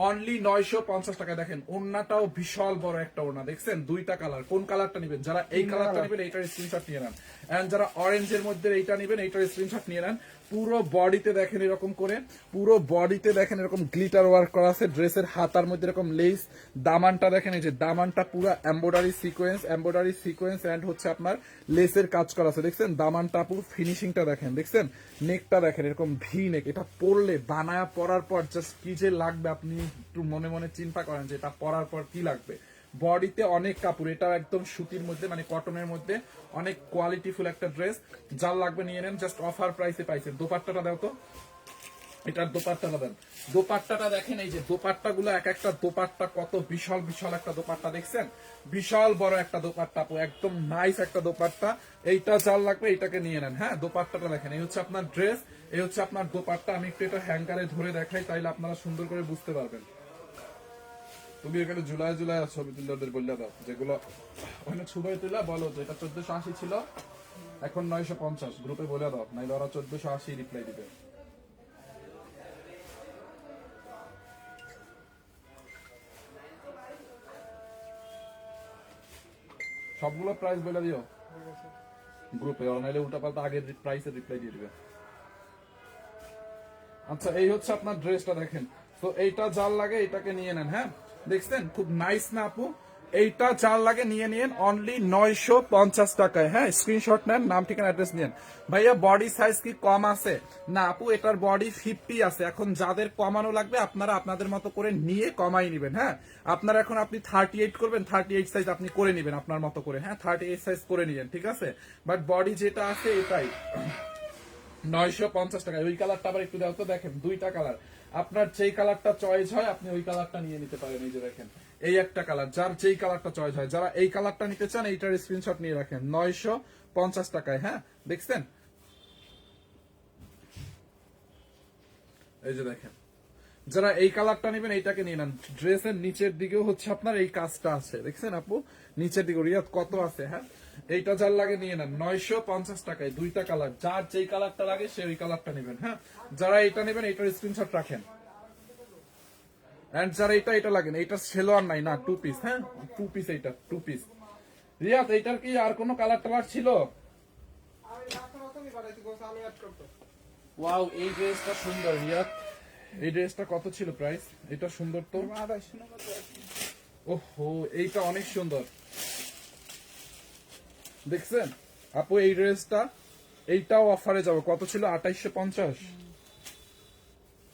অনলি 950 টাকা। দেখেন ওড়নাটাও বিশাল বড় একটা ওড়না, দেখছেন দুইটা কালার, কোন কালারটা নেবেন? যারা এই কালারটা নেবেন এইটার স্ক্রিনশট নিয়ে নেন, এন্ড যারা অরেঞ্জের মধ্যে এইটা নেবেন এইটার স্ক্রিনশট নিয়ে নেন। পুরো বডিতে দেখেন এরকম করে, পুরো বডিতে দেখেন এরকম গ্লিটার ওয়ার্ক করা আছে, ড্রেসের হাতার মধ্যে এরকম লেস, দামানটা দেখেন এই যে দামানটা পুরো এমব্রয়ডারি সিকোয়েন্স এন্ড হচ্ছে আপনার লেসের কাজ করা আছে, দেখছেন দামানটা পুরো ফিনিশিংটা দেখেন, দেখছেন নেকটা দেখেন এরকম ভি নেক, এটা পরলে বানায়া পরার পর জাস্ট কি যে লাগবে আপনি একটু মনে মনে চিন্তা করেন যে এটা পরার পর কি লাগবে। বডিতে অনেক কাপড়, এটা একদম সুতির মধ্যে মানে কটনের মধ্যে অনেক কোয়ালিটিফুল একটা ড্রেস, যার লাগবে নিয়ে নেন, জাস্ট অফার প্রাইসে পাইছেন। দোপাট্টাটা দাও তো, এটার দোপাট্টাটা দেন, দোপাট্টাটা দেখেন, এই যে দোপাট্টা গুলো এক একটা দোপাট্টা কত বিশাল বিশাল একটা দোপাট্টা, দেখছেন বিশাল বড় একটা দোপাট্টা আপু, একদম নাইস একটা দোপাট্টা। এইটা যার লাগবে এইটাকে নিয়ে নেন, হ্যাঁ দোপাট্টাটা দেখেন, এই হচ্ছে আপনার ড্রেস, এই হচ্ছে আপনার দোপাট্টা। আমি একটু এটা হ্যাঙ্গারে ধরে দেখাই, তাইলে আপনারা সুন্দর করে বুঝতে পারবেন। তুমি এখানে জুলাই ছবি তুলাদের বললে দাও, যেগুলো ওখানে ছবি তুলা বলো যে এটা 1480 ছিল এখন 950, গ্রুপে বলে দাও, নাইলে ওরা 1480 রিপ্লাই দিবে। সবগুলো প্রাইস বলে দিও গ্রুপে, ওরা নাইলে উল্টাপাল্টা আগের প্রাইসের রিপ্লাই দিয়ে দিবে। আচ্ছা এই হচ্ছে আপনার ড্রেসটা, দেখেন তো এইটা যার লাগে এটাকে নিয়ে নেন, হ্যাঁ দেখছেন খুব নাইস না আপু, এইটা যার লাগে নিয়ে নিন অনলি 950 টাকায়, হ্যাঁ স্ক্রিনশট নেন, নাম ঠিকানা অ্যাড্রেস নিন। ভাইয়া বডি সাইজ কি কম আছে? না আপু এটার বডি 50 আছে, এখন যাদের কমানো লাগবে আপনারা আপনাদের মতো করে নিয়ে কমাই নেবেন, হ্যাঁ আপনারা এখন আপনি 38 করবেন, 38 সাইজ আপনি করে নেবেন আপনার মতো করে, হ্যাঁ 38 সাইজ করে নিবেন, ঠিক আছে, বাট বডি যেটা আছে এটাই 950 টাকা। ওই কালারটা আবার একটু দাও তো, দেখেন দুইটা কালার, আপনার যেই কালারটা চয়েস হয় আপনি ওই কালারটা নিয়ে নিতে পারেন। এই যে দেখেন এই একটা কালার, যার যেই কালারটা চয়েস হয়, যারা এই কালারটা নিতে চান এইটার স্ক্রিনশট নিয়ে রাখেন, 950 টাকায়, হ্যাঁ দেখছেন এই যে দেখেন, যারা এই কালারটা নেবেন এইটাকে নিয়ে নেন। ড্রেসের নিচের দিকেও হচ্ছে আপনার এই কাজটা আছে, দেখছেন আপু নিচের দিকে রিয়াদ কত আছে, হ্যাঁ এইটা যার লাগে নিয়ে নেন 950 টাকায়, দুইটা কালার, যার যেই কালারটা লাগে সে ওই কালারটা নেবেন, হ্যাঁ যারা এইটা নেবেন এইটার স্ক্রিনশট রাখেন। এন্ড যারা এটা লাগেন, এইটা সেলোয়ার নাই না, টু পিস, হ্যাঁ টু পিস, এইটা টু পিস। রিয়াদ এইটার কি আর কোনো কালার টালার ছিল? ওয়াও এই ড্রেসটা সুন্দর রিয়াদ, এই ড্রেসটা কত ছিল প্রাইস? এটা সুন্দর তো, ওহো এইটা অনেক সুন্দর, দেখছেন আপু এই ড্রেসটা, এইটাও অফারে যাবে, কত ছিল 2850,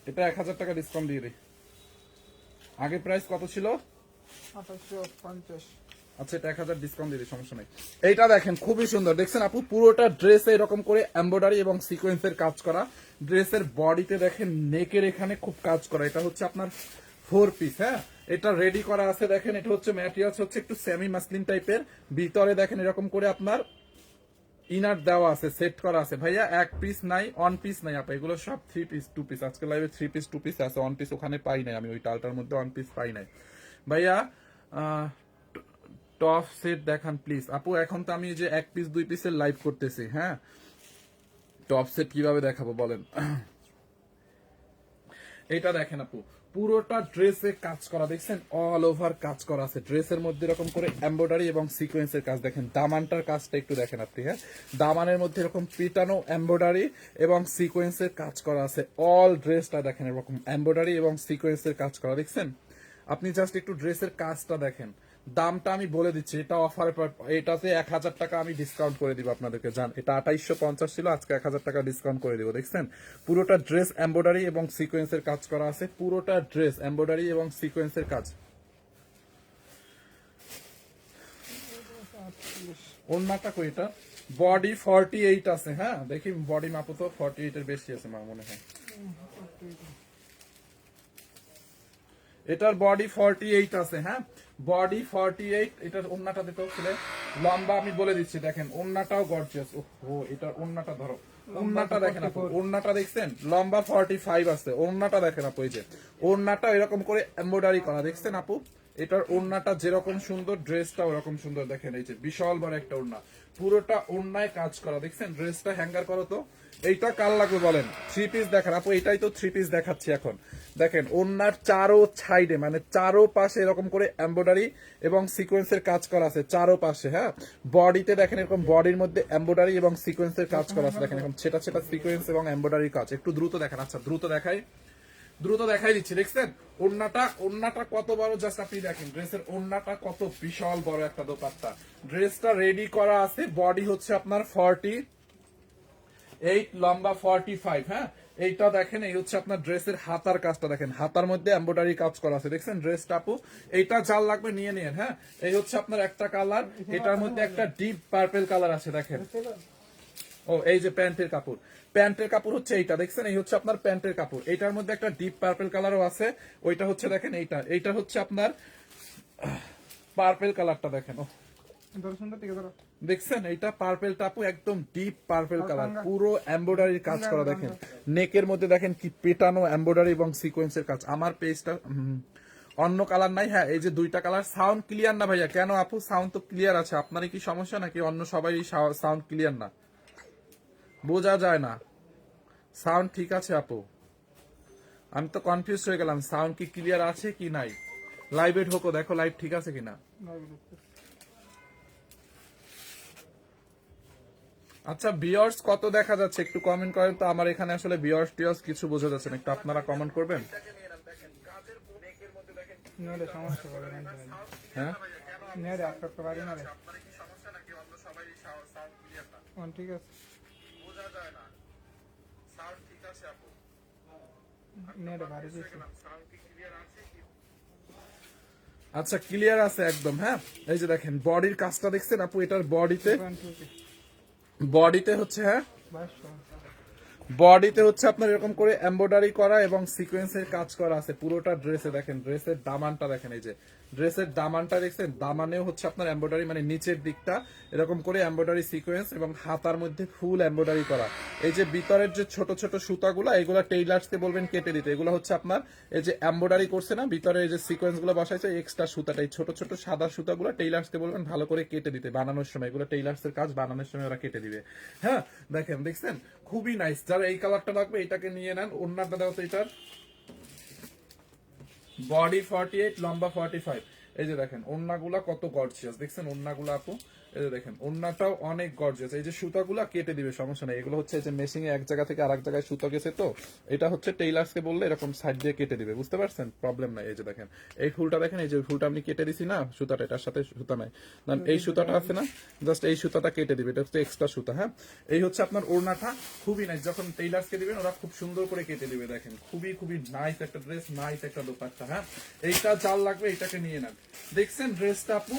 এটা 1000 টাকা ডিসকাউন্ট দিয়ে দিই। আগে প্রাইস কত ছিল?
2850।
আচ্ছা এটা 1000 ডিসকাউন্ট দিয়ে দিই, সমস্যা নাই। এইটা দেখেন খুবই সুন্দর, দেখছেন আপু পুরোটা ড্রেসে এরকম করে এমব্রয়ডারি এবং সিকোয়েন্সের কাজ করা, ড্রেসের বডিতে দেখেন নেকের এখানে খুব কাজ করা, এটা হচ্ছে আপনার 4 পিস, হ্যাঁ এটা রেডি করা আছে, দেখেন এটা হচ্ছে ম্যাটেরিয়ালস হচ্ছে একটু সেমি মাসলিন টাইপের, ভিতরে দেখেন এরকম করে আপনার ইনার দেওয়া আছে, সেট করা আছে। ভাইয়া এক পিস নাই, অন পিস নাই আপা, এগুলো সব 3 পিস 2 পিস, আজকে লাইভে 3 পিস 2 পিস আছে, অন পিস ওখানে পাই নাই আমি, ওই টালটার মধ্যে অন পিস পাই নাই। ভাইয়া টপ সেট দেখান প্লিজ। আপু এখন তো আমি যে 1 পিস 2 পিসের লাইভ করতেছি, হ্যাঁ টপ সেট কিভাবে দেখাবো বলেন। এটা দেখেন আপু পুরোটা ড্রেসে কাজ করা, দেখছেন অল ওভার কাজ করা আছে ড্রেসের মধ্যে এরকম করে এমব্রয়ডারি এবং সিকোয়েন্সের কাজ। দেখেন দামানটার কাজটা একটু দেখেন আপনি, হ্যাঁ দামানের মধ্যে এরকম পিটানো এমব্রয়ডারি এবং সিকোয়েন্সের কাজ করা আছে। অল ড্রেসটা দেখেন এরকম এমব্রয়ডারি এবং সিকোয়েন্সের কাজ করা, দেখছেন আপনি জাস্ট একটু ড্রেসের কাজটা দেখেন। দামটা আমি বলে দিচ্ছি, এটা অফার, এটাতে 1000 টাকা আমি ডিসকাউন্ট করে দিব আপনাদেরকে। জান এটা 2850 ছিল, আজকে 1000 টাকা ডিসকাউন্ট করে দিব। দেখছেন পুরোটা ড্রেস এমব্রয়ডারি এবং সিকোয়েন্সের কাজ করা আছে, পুরোটা ড্রেস এমব্রয়ডারি এবং সিকোয়েন্সের কাজ। ওড়নাটা কই, এটা বডি 48 আছে, হ্যাঁ দেখি বডি মাপো তো, 48 এর বেশি আছে আমার মনে হয়। এটার বডি 48 আছে, হ্যাঁ বডি 48। এটার ওন্নাটা দিতে খুলে লম্বা আমি বলে দিচ্ছি, দেখেন ওন্নাটাও গর্জিয়াস। ও এটার ওন্নাটা ধরো, ওন্নাটা দেখেন আপু, ওন্নাটা দেখছেন লম্বা 45 আছে। ওন্নাটা দেখেন আপু, এই যে ওন্নাটা এরকম করে এমব্রয়ডারি করা, দেখছেন আপু এটার ওন্নাটা যেরকম সুন্দর ড্রেসটা ওরকম সুন্দর। দেখেন এই যে বিশাল বড় একটা ওন্না, পুরোটা ওন্নায় কাজ করা, দেখছেন ড্রেসটা হ্যাঙ্গার করো তো। এইটা কাল লাগবে বলেন, 3 পিস দেখেন আপু, এটাই তো 3 পিস দেখাচ্ছি এখন। দেখেন ওন্নার চারো সাইডে মানে চারো পাশে এরকম করে এমব্রয়ডারি এবং সিকোয়েন্সের কাজ করা আছে চারো পাশে, হ্যাঁ বডিতে দেখেন এরকম বডির মধ্যে এমব্রয়ডারি এবং সিকোয়েন্সের কাজ করা আছে। দেখেন এরকম ছেটা ছেটা সিকোয়েন্স এবং এমব্রয়ডারির কাজ। একটু দ্রুত দেখেন, আচ্ছা দ্রুত দেখাই দিচ্ছি। দেখছেন ওন্নাটা কত বড়, জাস্ট আপনি দেখেন ড্রেসের ওন্নাটা কত বিশাল বড় একটা দোপাট্টা। ড্রেসটা রেডি করা আছে, বডি হচ্ছে আপনার 48, লম্বা 45, হ্যাঁ এইটা দেখেন। এই হচ্ছে আপনার ড্রেসের হাতার কাজটা, দেখেন হাতার মধ্যে এমব্রয়ডারি কাজ করা আছে, দেখছেন ড্রেসটা আপু। এইটা জাল লাগবে নিয়ে নিন, হ্যাঁ এই হচ্ছে আপনার একটা কালার, এটার মধ্যে একটা ডিপ পার্পল কালার আছে দেখেন। ও এই যে প্যান্টের কাপড় হচ্ছে এইটা, দেখছেন এই হচ্ছে আপনার প্যান্টের কাপড়। এইটার মধ্যে একটা ডিপ পার্পল কালারও আছে, ওইটা হচ্ছে দেখেন এইটা হচ্ছে আপনার পার্পল কালারটা দেখেন। ও দেখছেন এইটা পার্পল টাপু, একদম ডিপ পার্পল কালার, পুরো এমব্রয়ডারির কাজ করা। দেখেন নেকের মধ্যে দেখেন কি পেটানো এমব্রয়ডারি এবং সিকোয়েন্সের কাজ। আমার পেজটা অন্য কালার নাই, হ্যাঁ এই যে দুইটা কালার। সাউন্ড ক্লিয়ার না ভাইয়া? কেন আপু সাউন্ড তো ক্লিয়ার আছে, আপনারই কি সমস্যা নাকি অন্য সবাই সাউন্ড ক্লিয়ার না? বোঝা যায় না, সাউন্ড ঠিক আছে আপু? আমি তো কনফিউজ হয়ে গেলাম, সাউন্ড কি ক্লিয়ার আছে কি নাই? লাইভে ঢোকো, দেখো লাইভ ঠিক আছে কিনা। আচ্ছা ভিউয়ার্স কত দেখা যাচ্ছে একটু কমেন্ট করেন তো। আমার এখানে আসলে ভিউয়ার্স কিছু বোঝা যাচ্ছে না, একটু আপনারা কমেন্ট করবেন। হ্যাঁ
ঠিক আছে,
আচ্ছা ক্লিয়ার আছে একদম, হ্যাঁ এই যে দেখেন বডির কাজটা দেখছেন আপু, এটার বডিতে হচ্ছে, হ্যাঁ বডিতে হচ্ছে আপনার এরকম করে এমব্রয়ডারি করা এবং সিকোয়েন্সের কাজ করা আছে পুরোটা ড্রেসে। দেখেন ড্রেসের দামানটা দেখেন, এই যে ড্রেসের দামানটা দেখছেন, দামানেও হচ্ছে আপনার এমব্রয়ডারি, মানে নিচের দিকটা এরকম করে এমব্রয়ডারি সিকোয়েন্স এবং হাতার মধ্যে ফুল এমব্রয়ডারি করা। এই যে ভিতরের যে ছোট ছোট সুতাগুলো, এগুলো টেইলার্সকে বলবেন কেটে দিতে। এগুলো হচ্ছে আপনার এই যে এমব্রয়ডারি করছে না ভিতরে, এই যে সিকোয়েন্স গুলো বসাইছে এক্সট্রা সুতাটা, এই ছোট ছোট সাদা সুতাগুলো টেইলার্সকে বলবেন ভালো করে কেটে দিতে বানানোর সময়। এগুলো টেইলার্সের কাজ, বানানোর সময় ওরা কেটে দিবে। হ্যাঁ দেখেন দেখছেন খুবই নাইস। যারা এই কালারটা লাগবে এটাকে নিয়ে নেন। ওন্নাটা দাও তো, এটার বডি 48, লম্বা 45। এই যে দেখেন ওন্নাগুলা কত গর্জিয়াস, দেখছেন ওন্নাগুলা আপু, এই যে দেখেন ওন্নাটাও অনেক গর্জিয়াস। এই যে সুতাগুলা কেটে দিবে, সমস্যা নেই। এগুলো হচ্ছে যে মেশিং এ এক জায়গা থেকে আরেক জায়গায় সুতা গেছে, তো এটা হচ্ছে টেইলার্সকে বললে এরকম সাইড দিয়ে কেটে দিবে, বুঝতে পারছেন, প্রবলেম নাই। এই যে দেখেন এই ফুলটা দেখেন, এই যে ফুলটা আমি কেটে দিছি না, সুতাটা এটার সাথে সুতা নাই, এই সুতাটা আছে না, জাস্ট এই সুতাটা কেটে দিবে, এটা হচ্ছে এক্সট্রা সুতা। হ্যাঁ এই হচ্ছে আপনার ওড়নাটা, খুবই নাইস। যখন টেইলার্সকে দিবেন ওরা খুব সুন্দর করে কেটে দিবে। দেখেন খুবই নাইস একটা ড্রেস, নাইস একটা দোপাট্টা। হ্যাঁ এইটা জাল লাগবে, এইটাকে নিয়ে নেন। দেখছেন ড্রেসটা আপু,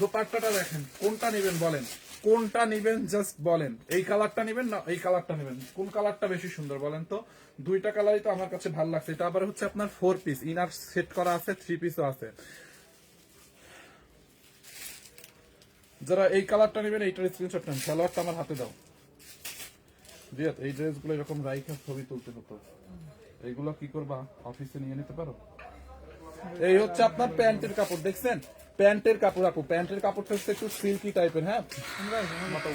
দোপাট্টাটা দেখেন, কোনটা নেবেন বলেন, কোনটা নেবেন জাস্ট বলেন। এই কালারটা নেবেন না এই কালারটা নেবেন, কোন কালারটা বেশি সুন্দর বলেন তো? দুইটা কালারই তো আমার কাছে ভালো লাগছে। এটা আবার হচ্ছে আপনার 4 পিস, ইনার সেট করা আছে, 3 পিসও আছে। যারা এই কালারটা নেবেন এইটার স্ক্রিনশট নেন, সালোয়ারটা আমার হাতে দাও। জিয়াত এই ড্রেসগুলো এরকম রাইখা ছবি তুলতে হতো, এইগুলো কি করবা, অফিসে নিয়ে নিতে পারো? এই হচ্ছে আপনার প্যান্টের কাপড়, দেখছেন প্যান্টের কাপড় আপু, প্যান্টের কাপড়টা হচ্ছে একটু সিল্কি টাইপের, হ্যাঁ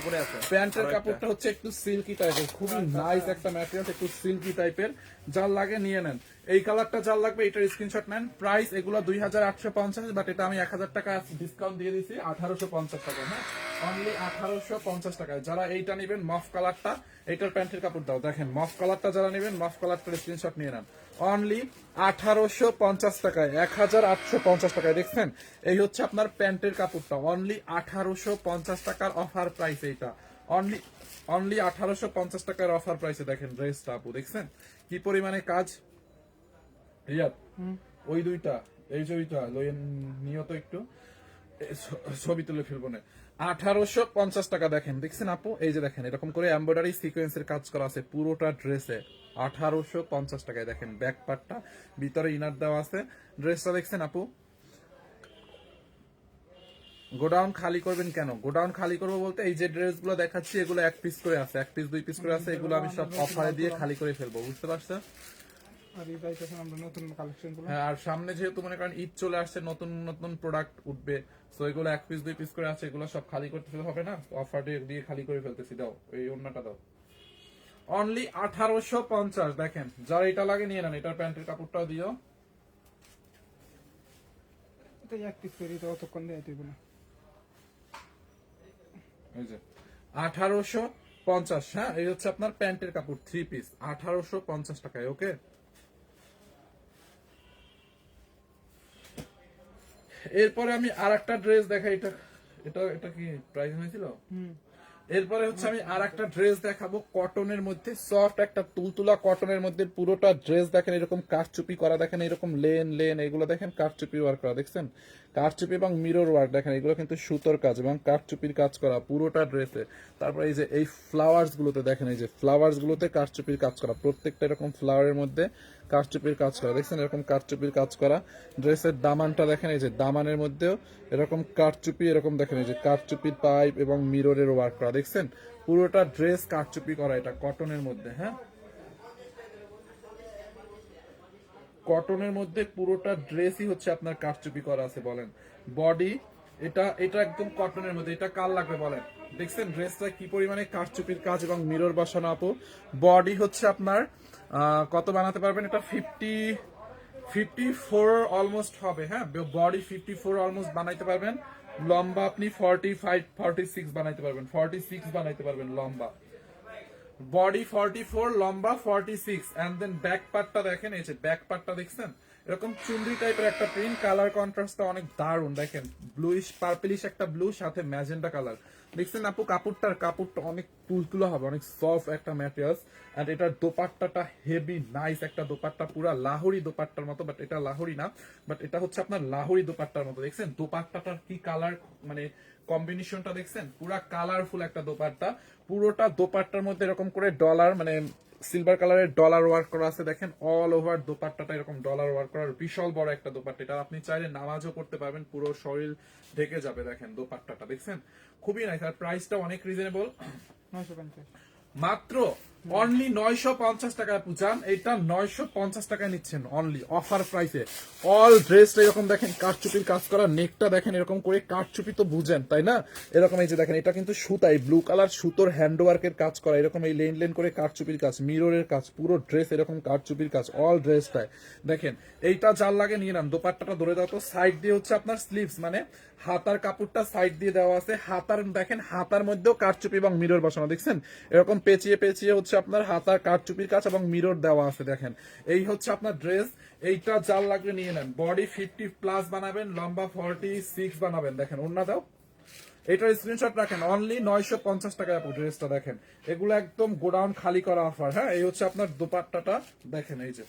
উপরে আছে
প্যান্টের কাপড়টা হচ্ছে একটু সিল্কি টাইপের, খুবই নাইস একটা ম্যাটেরিয়াল, একটু সিল্কি টাইপের, যার লাগে নিয়ে নেন। এই কালারটা যার লাগবে এটার স্ক্রিনশট নেন। প্রাইস এগুলো 2850, বাট এটা আমি 1000 টাকা ডিসকাউন্ট দিয়ে দিছি 1850 টাকা, হ্যাঁ অনলি 1850 টাকায়। যারা এইটা নেবেন মফ কালারটা, এইটার প্যান্টের কাপড় দাও, দেখেন মফ কালারটা যারা নেবেন মফ কালারটার স্ক্রিনশট নিয়ে নেন। অনলি 1850 টাকায়, 1850 টাকায়, দেখছেন এই হচ্ছে আপনার প্যান্টের কাপড়টা, অনলি 1850 টাকার অফার প্রাইস এইটা, অনলি 1850 টাকার অফার প্রাইসে। দেখেন ড্রেসটা আপু, দেখছেন কি পরিমাণে কাজ। রিয়াদ ওই দুইটা, এই যে ওইটা নিয়ত একটু ছবি তুলে ফেলবো না। 1850 টাকা, দেখেন দেখছেন আপু, এই যে দেখেন এরকম করে এমব্রয়ডারি সিকোয়েন্সের কাজ করা আছে পুরোটা ড্রেসে, 1850 টাকায়। দেখেন ব্যাক পার্টটা, ভিতরে ইনার দেওয়া আছে, ড্রেসটা দেখছেন আপু। গোডাউন খালি করবেন কেন? গোডাউন খালি করবো বলতে এই যে ড্রেসগুলো দেখাচ্ছি এগুলো 1 পিস করে আছে, 1 পিস 2 পিস করে আছে, এগুলো আমি সব অফারে দিয়ে খালি করে ফেলবো, বুঝতে পারছেন?
আর এই পাইতেছেন আমরা নতুন কালেকশন গুলো।
হ্যাঁ, আর সামনে যেহেতু মনে করেন ঈদ চলে আসছে, নতুন নতুন প্রোডাক্ট উঠবে, সো এগুলো 1 পিস 2 পিস করে আছে, এগুলো সব খালি করতে হবে না, অফার দিয়ে খালি করে ফেলতেছি। দাও এই ওন্নাটা দাও, অনলি 1850। দেখেন যার এটা লাগে নিয়ে নেন, এটার প্যান্টের কাপড়টাও দিও।
এটা এক পিস করি তো অতক্ষণ দেয় তুই না।
এই যে 1850, হ্যাঁ এই হচ্ছে আপনার প্যান্টের কাপড় 3 পিস 1850 টাকায়, ওকে। এরপরে আমি আর একটা ড্রেস দেখাই, এটা এটা এটা কি প্রাইস হয়েছিল? এরপরে হচ্ছে আমি আর একটা ড্রেস দেখাবো কটনের মধ্যে, সফট একটা তুলতুলা কটনের মধ্যে, পুরোটা ড্রেস দেখেন এরকম কারচুপি করা, দেখেন এরকম লেন এগুলো দেখেন কারচুপি ওয়ার্ক করা, দেখছেন কারচুপি এবং মিরর ওয়ার্ক, দেখেন এগুলো কিন্তু সুতোর কাজ এবং কারচুপির কাজ করা পুরোটা ড্রেসে। তারপরে এই যে এই ফ্লাওয়ার্স গুলোতে দেখেন, এই যে ফ্লাওয়ার্স গুলোতে কারচুপির কাজ করা, প্রত্যেকটা এরকম ফ্লাওয়ারের মধ্যে কারচুপির কাজ করা, দেখছেন এরকম কারচুপির কাজ করা। ড্রেসের দামানটা দেখেন, এই যে দামানের মধ্যেও এরকম কারচুপি, এরকম দেখেন এই যে কারচুপির পাইপ এবং মিররের ওয়ার্ক করা, দেখছেন পুরোটা ড্রেস কারচুপি করা, এটা কটনের মধ্যে, হ্যাঁ কটনের মধ্যে পুরোটা ড্রেসই হচ্ছে আপনার কারচুপি করা আছে। বলেন বডি, এটা এটা একদম কটনের মধ্যে, এটা কার লাগবে বলেন? দেখছেন ড্রেসটা কি পরিমাণে কারচুপির কাজ এবং মিরর বসানো আপু। বডি হচ্ছে আপনার কত বানাতে পারবেন, এটা 54 অলমোস্ট হবে, হ্যাঁ বডি 54 অলমোস্ট বানাইতে পারবেন। লম্বা আপনি 45 46 বানাইতে পারবেন, 46 বানাইতে পারবেন লম্বা। বডি 44, লম্বা 46, এন্ড দেন ব্যাক পার্টটা দেখেন, এই যে ব্যাক পার্টটা দেখছেন এরকম চুনরি টাইপের একটা প্রিন্ট, কালার কন্ট্রাস্টটা অনেক দারুণ, দেখেন ব্লুইশ পার্পলিশ একটা ব্লু, সাথে ম্যাজেন্টা কালার, দেখছেন আপু কাপড়টা অনেক তুলতুলা হবে, অনেক সফট একটা ম্যাটেরিয়ালস। এন্ড এটার দোপাট্টাটা হেভি নাইস একটা দোপাট্টা, পুরা লাহোরি দোপাট্টার মতো, বাট এটা লাহোরি না, বাট এটা হচ্ছে আপনার লাহোরি দোপাট্টার মতো। দেখছেন দোপাট্টাটার কি কালার, মানে কম্বিনেশনটা দেখছেন, পুরা কালারফুল একটা দোপাট্টা, পুরোটা দোপাট্টার মধ্যে এরকম করে ডলার, মানে সিলভার কালারের ডলার ওয়ার্ক করা আছে, দেখেন অল ওভার দোপাট্টাটা এরকম ডলার ওয়ার্ক করার, বিশাল বড় একটা দোপাট্টা, এটা আপনি চাইলে নামাজও করতে পারবেন, পুরো শরীর ঢেকে যাবে। দেখেন দোপাট্টাটা দেখছেন খুবই নাইস, আর প্রাইসটা অনেক রিজনেবল,
950
মাত্র অনলি 950 টাকায় পূজান, এটা 950 টাকায় নিচ্ছেন অনলি অফার প্রাইসে। অল ড্রেসটা এরকম দেখেন কারচুপির কাজ করা, নেকটা দেখেন এরকম করে কারচুপি তো বুঝেন তাই না, এরকম এই যে দেখেন এটা কিন্তু সুতাই ব্লু কালার সুতোর হ্যান্ডওয়ার্কের কাজ করা, এরকম এই লেন করে কারচুপির কাজ, মিররের কাজ, পুরো ড্রেস এরকম কারচুপির কাজ অল ড্রেসটায়। দেখেন এইটা যার লাগে নিয়ে নেন, দোপাট্টাটা ধরে দাও তো, সাইড দিয়ে হচ্ছে আপনার স্লিভস, মানে হাতার কাপড়টা সাইড দিয়ে দেওয়া আছে, হাতার দেখেন হাতার মধ্যেও কারচুপি এবং মিরর বসানো, দেখছেন এরকম পেঁচিয়ে পেঁচিয়ে হচ্ছে আপনার হাতার কারচুপির কাজ এবং মিরর দেওয়া আছে। দেখেন এই হচ্ছে আপনার ড্রেস, এইটা যার লাগবে নিয়ে নেন। বডি 50 প্লাস বানাবেন, লম্বা 46 বানাবেন, দেখেন ওন্না দাও, এটার স্ক্রিনশট রাখেন, অনলি 950 টাকায় আপু ড্রেসটা দেখেন, এগুলো একদম গোডাউন খালি করা অফার। হ্যাঁ এই হচ্ছে আপনার দোপাট্টাটা, দেখেন এই যে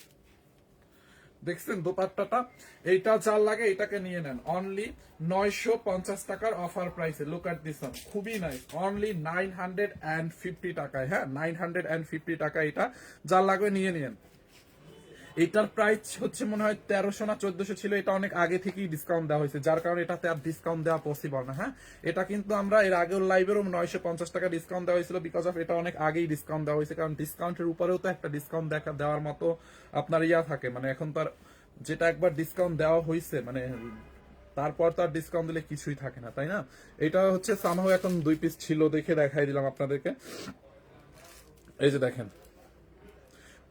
দেখছেন দোপাট্টাটা, এইটা যার লাগে এটাকে নিয়ে নেন, অনলি 950 টাকার অফার প্রাইসে। লুক এট দিস ওয়ান, খুবই নাইস, অনলি 950 টাকায়, হ্যাঁ 950 টাকা, এটা যার লাগবে নিয়ে নিন। এটার প্রাইস হচ্ছে মনে হয় 1300 না 1400 ছিল, এটা অনেক আগে থেকেই ডিসকাউন্ট দেওয়া হয়েছে, যার কারণে এটাতে আর ডিসকাউন্ট দেওয়া পসিবল না। হ্যাঁ এটা কিন্তু আমরা এর আগের লাইভেরও 950 টাকা ডিসকাউন্ট দেওয়া হয়েছিল, বিকজ অফ এটা অনেক আগেই ডিসকাউন্ট দেওয়া হয়েছে, কারণ ডিসকাউন্টের উপরেও তো একটা ডিসকাউন্ট দেওয়ার মতো আপনার ইয়া থাকে, মানে এখন তো আর যেটা একবার ডিসকাউন্ট দেওয়া হয়েছে, মানে তারপর তো আর ডিসকাউন্ট দিলে কিছুই থাকে না, তাই না? এটা হচ্ছে সামহাও এখন 2 পিস ছিল দেখে দেখাই দিলাম আপনাদেরকে। এই যে দেখেন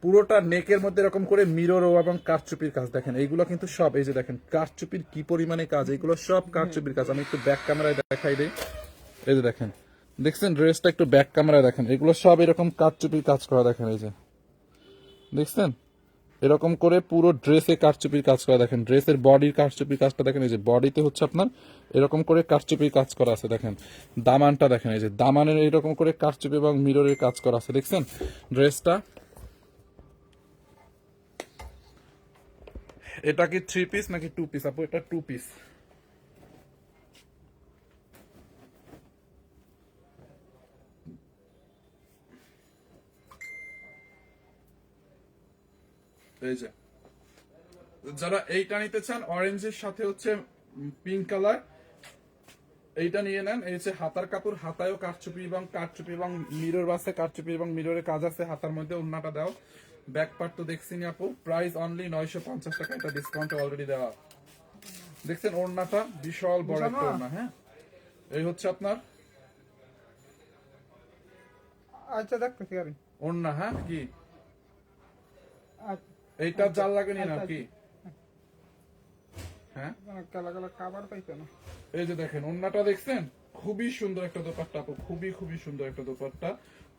পুরোটা নেকের মধ্যে এরকম করে মিরর এবং কারচুপির কাজ দেখেন, এইগুলো কিন্তু সব, এই যে দেখেন কারচুপির কি পরিমাণে কাজ, এইগুলো সব কারচুপির কাজ। আমি একটু ব্যাক ক্যামেরায় দেখাই দিই। এই যে দেখেন, দেখছেন ড্রেসটা একটু ব্যাক ক্যামেরায় দেখেন, এগুলো সব এরকম কারচুপির কাজ করা দেখেন। এই যে দেখছেন এরকম করে পুরো ড্রেসে কারচুপির কাজ করা দেখেন, ড্রেসের বডির কারচুপির কাজটা দেখেন। এই যে বডিতে হচ্ছে আপনার এরকম করে কারচুপির কাজ করা আছে দেখেন। দামানটা দেখেন, এই যে দামানের এরকম করে কারচুপি এবং মিররের কাজ করা আছে দেখছেন ড্রেসটা। এটা কি 3 পিস নাকি 2 পিস আপু? এটা 2 পিস। এই যে যারা এইটা নিতে চান অরেঞ্জের সাথে হচ্ছে পিঙ্ক কালার, এইটা নিয়ে নেন। এই হচ্ছে হাতার কাপড়, হাতায়ও কারচুপি এবং মিরর বাসে কারচুপি এবং মিররের কাজ আছে, হাতার মধ্যে ওন্নাটা দাও। ব্যাক পার্ট তো দেখছিনি আপু, প্রাইস অনলি 950 টাকা, এটা ডিসকাউন্ট অলরেডি দেওয়া। দেখছেন ওড়নাটা বিশাল বড় একটা ওড়না। হ্যাঁ, এই হচ্ছে আপনার
আচ্ছা দেখতেছি আমি।
ওড়না। হ্যাঁ কি
আচ্ছা,
এইটা জাল লাগে নি না কি? হ্যাঁ,
কালা কালা খাবার পাইছে না।
এই যে দেখেন ওড়নাটা দেখছেন, খুবই সুন্দর একটা দোপাট্টা আপু, খুবই সুন্দর একটা দোপাট্টা।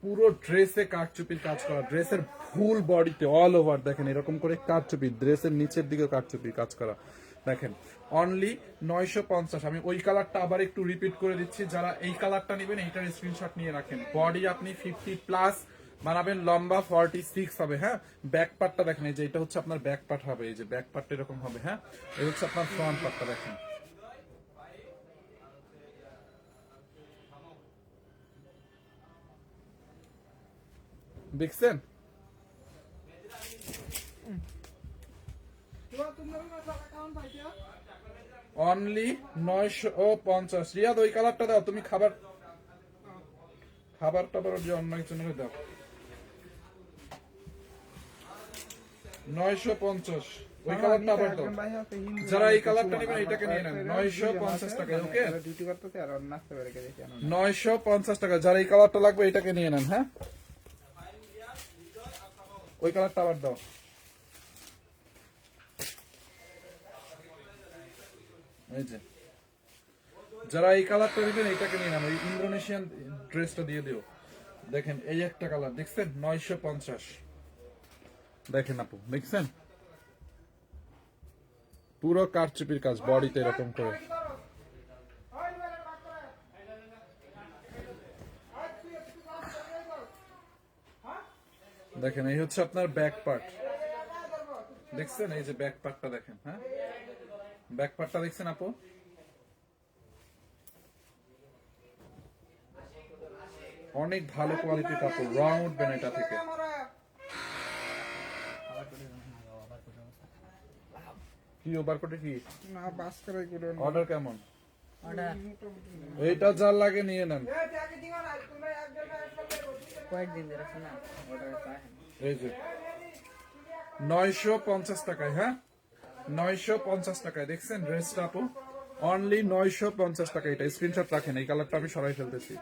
পুরো ড্রেসে কারচুপির কাজ করা, ড্রেসের ফুল বডিতে অল ওভার দেখেন এরকম করে কারচুপি, ড্রেসের নিচের দিকে কারচুপির কাজ করা দেখেন। অনলি 950। আমি ওই কালারটা আবার একটু রিপিট করে দিচ্ছি, যারা এই কালারটা নেবেন এইটার স্ক্রিনশট নিয়ে রাখেন। বডি আপনি 50 প্লাস বানাবেন, লম্বা 46 হবে। হ্যাঁ, ব্যাক পার্টটা দেখেন, এই যে এটা হচ্ছে আপনার ব্যাক পার্ট হবে, এই যে ব্যাক পার্টটা এরকম হবে। হ্যাঁ, এই হচ্ছে আপনার ফ্রন্ট পার্টটা দেখেন। দেখছেন অনলি 950। রিয়াদ ওই কালারটা দাও, তুমি খাবার টাবার যে অন্য কিছু নেবে দাও। 950 ওই কালারটা আবার দাও। যারা এই কালারটা নেবেন এটাকে নিয়ে নেন 950 টাকা। ওকে,
ডিউটি করতেছে আর নাচতে পারে দেখি
950 টাকা। যারা এই কালারটা লাগবে এটাকে নিয়ে নেন। হ্যাঁ, ওই কালারটা আবার দাও। এই যে যারা এই কালারটা নেবেন এটাকে নিয়ে নেন, ওই ইন্দোনেশিয়ান ড্রেসটা দিয়ে দিও। দেখেন এই একটা কালার দেখছেন 950। দেখেন আপু দেখছেন পুরো কারচুপির কাজ বডিতে এরকম করে। দেখেন এই হচ্ছে আপনার ব্যাক পার্ট দেখছেন, এই যে ব্যাক পার্টটা দেখেন। হ্যাঁ, ব্যাক পার্টটা দেখছেন আপু, অনেক ভালো কোয়ালিটির কাপড়, রং উঠবে না এটা থেকে। কি ওভার কোটে কি
না বাস করে করে
অর্ডার কেমন? এইটা যার লাগে নিয়ে নেন।
কয়েকদিন ধরে আছে না
এই যে 950 টাকায়। হ্যাঁ, 950 টাকায় দেখছেন ড্রেসটা আপু, অনলি 950 টাকা। এটা স্ক্রিনশট রাখেন, এই কালারটা আমি সরাই ফেলতেছি।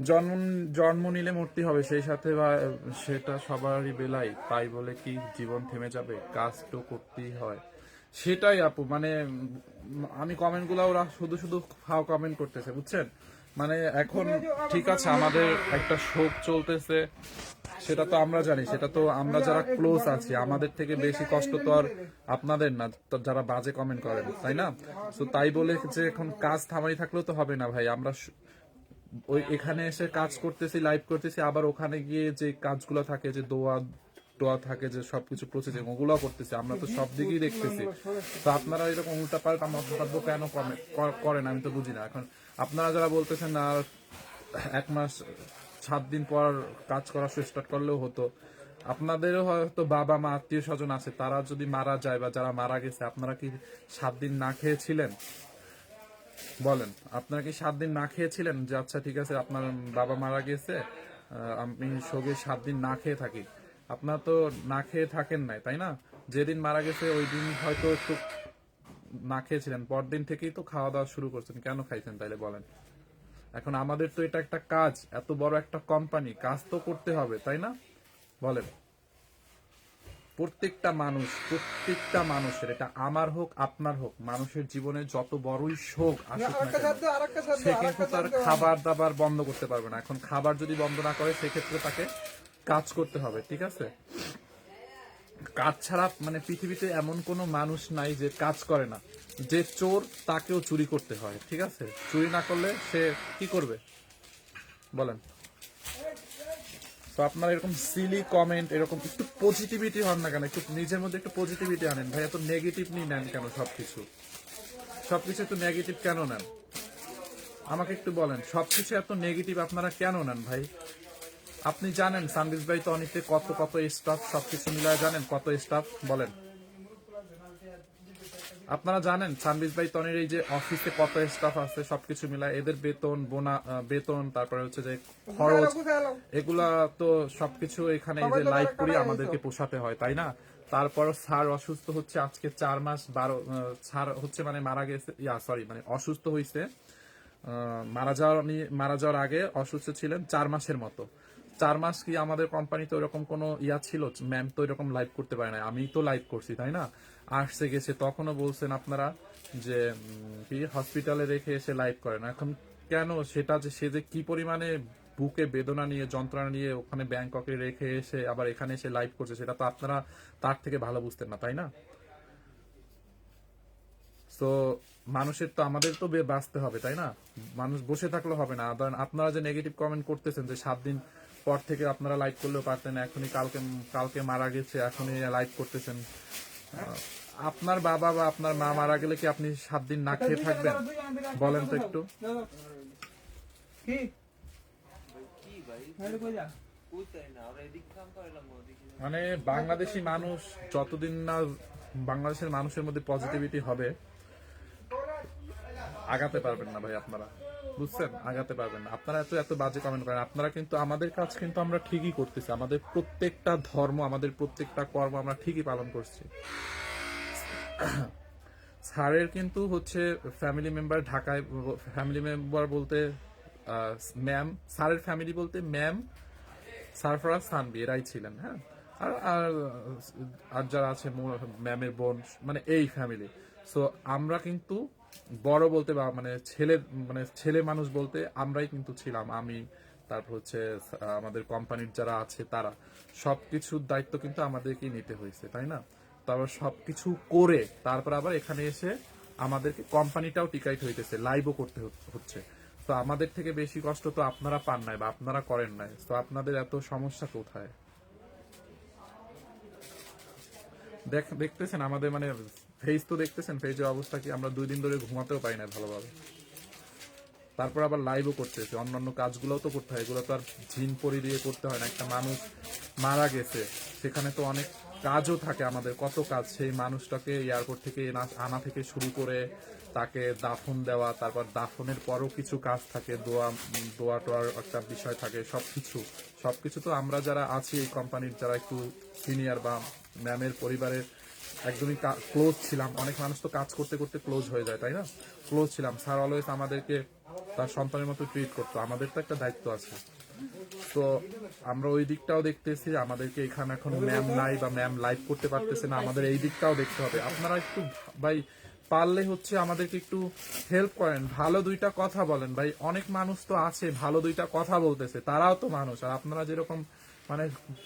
জন্ম জন্ম নিলে মূর্তি হবে, সেই সাথে সেটা সবারই বেলায়, তাই বলে কি জীবন থেমে যাবে? কাজ তো করতেই হয়। সেটাই আপু, মানে আমি কমেন্ট গুলা ওরা শুধু শুধু ফাও কমেন্ট করতেছে বুঝছেন। মানে এখন ঠিক আছে আমাদের একটা শোক চলতেছে, সেটা তো আমরা জানি, সেটা তো আমরা যারা ক্লোজ আছি, আমাদের থেকে বেশি কষ্ট তো আর আপনাদের না যারা বাজে কমেন্ট করেন, তাই না? তো তাই বলে যে এখন কাজ থামাই থাকলেও তো হবে না ভাই। আমরা ওই এখানে এসে কাজ করতেছি, লাইভ করতেছি, আবার ওখানে গিয়ে যে কাজগুলো থাকে, যে দোয়া থাকে, যে সবকিছু প্রসেসিং ওগুলো করতেছি, আমরা তো সব দিকেই দেখতেছি। তো আপনারা এরকম উল্টা পাল্টা মন্তব্য কেন করেন আমি তো বুঝি না। এখন আপনারা যারা বলতেছেন না 1 মাস 7 দিন পর কাজ করা স্টার্ট করলেও হতো, আপনাদেরও হয়তো বাবা মা আত্মীয় স্বজন আছে, তারা যদি মারা যায় বা যারা মারা গেছে, আপনারা কি 7 দিন না খেয়েছিলেন? বলেন, আপনারা কি 7 দিন না খেয়েছিলেন? যে আচ্ছা ঠিক আছে, আপনার বাবা মারা গেছে, আমি শোকে 7 দিন না খেয়ে থাকি। আপনারা তো না খেয়ে থাকেন নাই, তাই না? যেদিন মারা গেছে ওই দিন হয়তো একটু না খেয়েছিলেন, পরদিন থেকেই তো খাওয়া দাওয়া শুরু করছেন। কেন খাইছেন তাইলে বলেন? এখন আমাদের তো এটা একটা কাজ, এত বড় একটা কোম্পানি, কাজ তো করতে হবে, তাই না? বলেন, প্রত্যেকটা মানুষের, এটা আমার হোক আপনার হোক, মানুষের জীবনে যত বড়ই শোক আসুক না কেন, সে কিন্তু তার খাবার দাবার বন্ধ করতে পারবে না। এখন খাবার যদি বন্ধ না করে, সেক্ষেত্রে তাকে কাজ করতে হবে, ঠিক আছে? কাজ ছাড়া মানে পৃথিবীতে এমন কোনো মানুষ নাই যে কাজ করে না। যে চোর, তাকেও চুরি করতে হয়, ঠিক আছে? চুরি না করলে সে কি করবে বলেন? তো আপনারা এরকম সিলি কমেন্ট, এরকম একটু পজিটিভিটি হন না কেন? একটু নিজের মধ্যে একটু পজিটিভিটি আনেন ভাই। এত নেগেটিভ নিয়ে নেন কেন? সবকিছু একটু নেগেটিভ কেন নেন? আমাকে একটু বলেন, সবকিছু এত নেগেটিভ আপনারা কেন নেন ভাই? আপনি জানেন সানবিজ ভাই তো অনেকে কত কত স্টাফ, সবকিছু মিলায় জানেন কত স্টাফ? বলেন, আপনারা জানেন সানবিজ ভাই তনির এই যে অফিসে কত স্টাফ আছে, সবকিছু মিলায় এদের বেতন, তারপরে হচ্ছে যে খরচ, এগুলা তো সবকিছু এখানে এই যে লাইভ করি আমাদেরকে পোষাতে হয়, তাই না? তারপর স্যার অসুস্থ হচ্ছে আজকে 4 মাস 12, স্যার হচ্ছে মানে মারা গেছে, মানে অসুস্থ হয়েছে, মারা যাওয়ার আগে অসুস্থ ছিলেন 4 মাসের মতো। 4 মাস কি আমাদের কোম্পানিতে ওইরকম কোনো ছিল? ম্যাম তো এরকম লাইভ করতে পারে না, আমি তো লাইভ করছি, তাই না? আসছে গেছে, তখনও বলছেন আপনারা যে কি হসপিটালে রেখে এসে লাইভ করে না। এখন কেন? সেটা যে সে যে কি পরিমাণে বুকে বেদনা নিয়ে, যন্ত্রণা নিয়ে ওখানে ব্যাংককে রেখে এসে আবার এখানে এসে লাইভ করছে, সেটা তো আপনারা তার থেকে ভালো বুঝতেন না, তাই না? তো মানুষের তো, আমাদের তো বাঁচতে হবে, তাই না? মানুষ বসে থাকলে হবে না। ধরেন আপনারা যে নেগেটিভ কমেন্ট করতেছেন যে 7 দিন পর থেকে আপনারা লাইভ করলেও পারতেন, এখনই কালকে কালকে মারা গেছে এখনই লাইভ করতেছেন। আপনার বাবা বা আপনার মা মারা গেলে কি আপনি 7 দিন না খেয়ে থাকবেন? বলেন তো একটু। মানে বাংলাদেশি মানুষ যতদিন না বাংলাদেশের মানুষের মধ্যে পজিটিভিটি হবে, আগাতে পারবেন না ভাই আপনারা, বুঝছেন? আগাতে পারবেন না। আপনারা এত এত বাজে কমেন্ট করেন। আপনারা কিন্তু আমাদের কাজ কিন্তু আমরা ঠিকই করতেছি, আমাদের প্রত্যেকটা ধর্ম, আমাদের প্রত্যেকটা কর্ম আমরা ঠিকই পালন করছি। স্যারের কিন্তু হচ্ছে ফ্যামিলি মেম্বার ঢাকায়, ফ্যামিলি মেম্বার বলতে ম্যাম, স্যারের ফ্যামিলি বলতে ম্যাম, সারফরাজ, সানবি, এরাই ছিলেন, হ্যাঁ। আর আর আর যারা আছে ম্যামের বোন, মানে এই ফ্যামিলি। সো আমরা কিন্তু বড় বলতে বা মানে ছেলে মানুষ বলতে আমরাই কিন্তু ছিলাম। আমি, তারপর হচ্ছে আমাদের কোম্পানির যারা আছে তারা, সবকিছুর দায়িত্ব কিন্তু আমাদেরকেই নিতে হয়েছে, তাই না? তারপর সবকিছু করে তারপর আবার এখানে এসে আমাদেরকে কোম্পানিটাও টিকাইতে হইতেছে, লাইভও করতে হচ্ছে। তো আমাদের থেকে বেশি কষ্ট তো আপনারা পান নাই বা আপনারা করেন নাই, তো আপনাদের এত সমস্যা কোথায়? দেখতেছেন আমাদের মানে ফেজ তো দেখতেছেন, ফেজের অবস্থা কি? আমরা 2 দিন ধরে ঘুমাতেও পাই না ভালোভাবে, তারপর আবার লাইভও করতেছে, অন্যান্য কাজগুলোও তো করতে হয়। এগুলো তো আর জিন পরি দিয়ে করতে হয় না। একটা মানুষ মারা গেছে, সেখানে তো অনেক কাজও থাকে আমাদের, কত কাজ। সেই মানুষটাকে এয়ারপোর্ট থেকে আনা থেকে শুরু করে তাকে দাফন দেওয়া, তারপর দাফনের পরও কিছু কাজ থাকে, দোয়া টোয়ার একটা বিষয় থাকে, সবকিছু তো আমরা যারা আছি এই কোম্পানির, যারা একটু সিনিয়র বা ম্যামের পরিবারের একদমই ক্লোজ ছিলাম। অনেক মানুষ তো কাজ করতে করতে ক্লোজ হয়ে যায়, তাই না? ক্লোজ ছিলাম। স্যার অলওয়েজ আমাদেরকে তার সন্তানের মতো ট্রিট করতো। আমাদের তো একটা দায়িত্ব আছে, তো আমরা ওই দিকটাও দেখতেছি। আমাদেরকে এখানে এখন ম্যাম নাই বা ম্যাম লাইভ করতে পারতেছে না, আমাদের এই দিকটাও দেখতে হবে। আপনারা একটু ভাই পারলে হচ্ছে আমাদেরকে একটু হেল্প করেন, ভালো 2টা কথা বলেন ভাই। অনেক মানুষ তো আছে ভালো 2টা কথা বলতেছে, তারাও তো মানুষ। আর আপনারা যেরকম মানে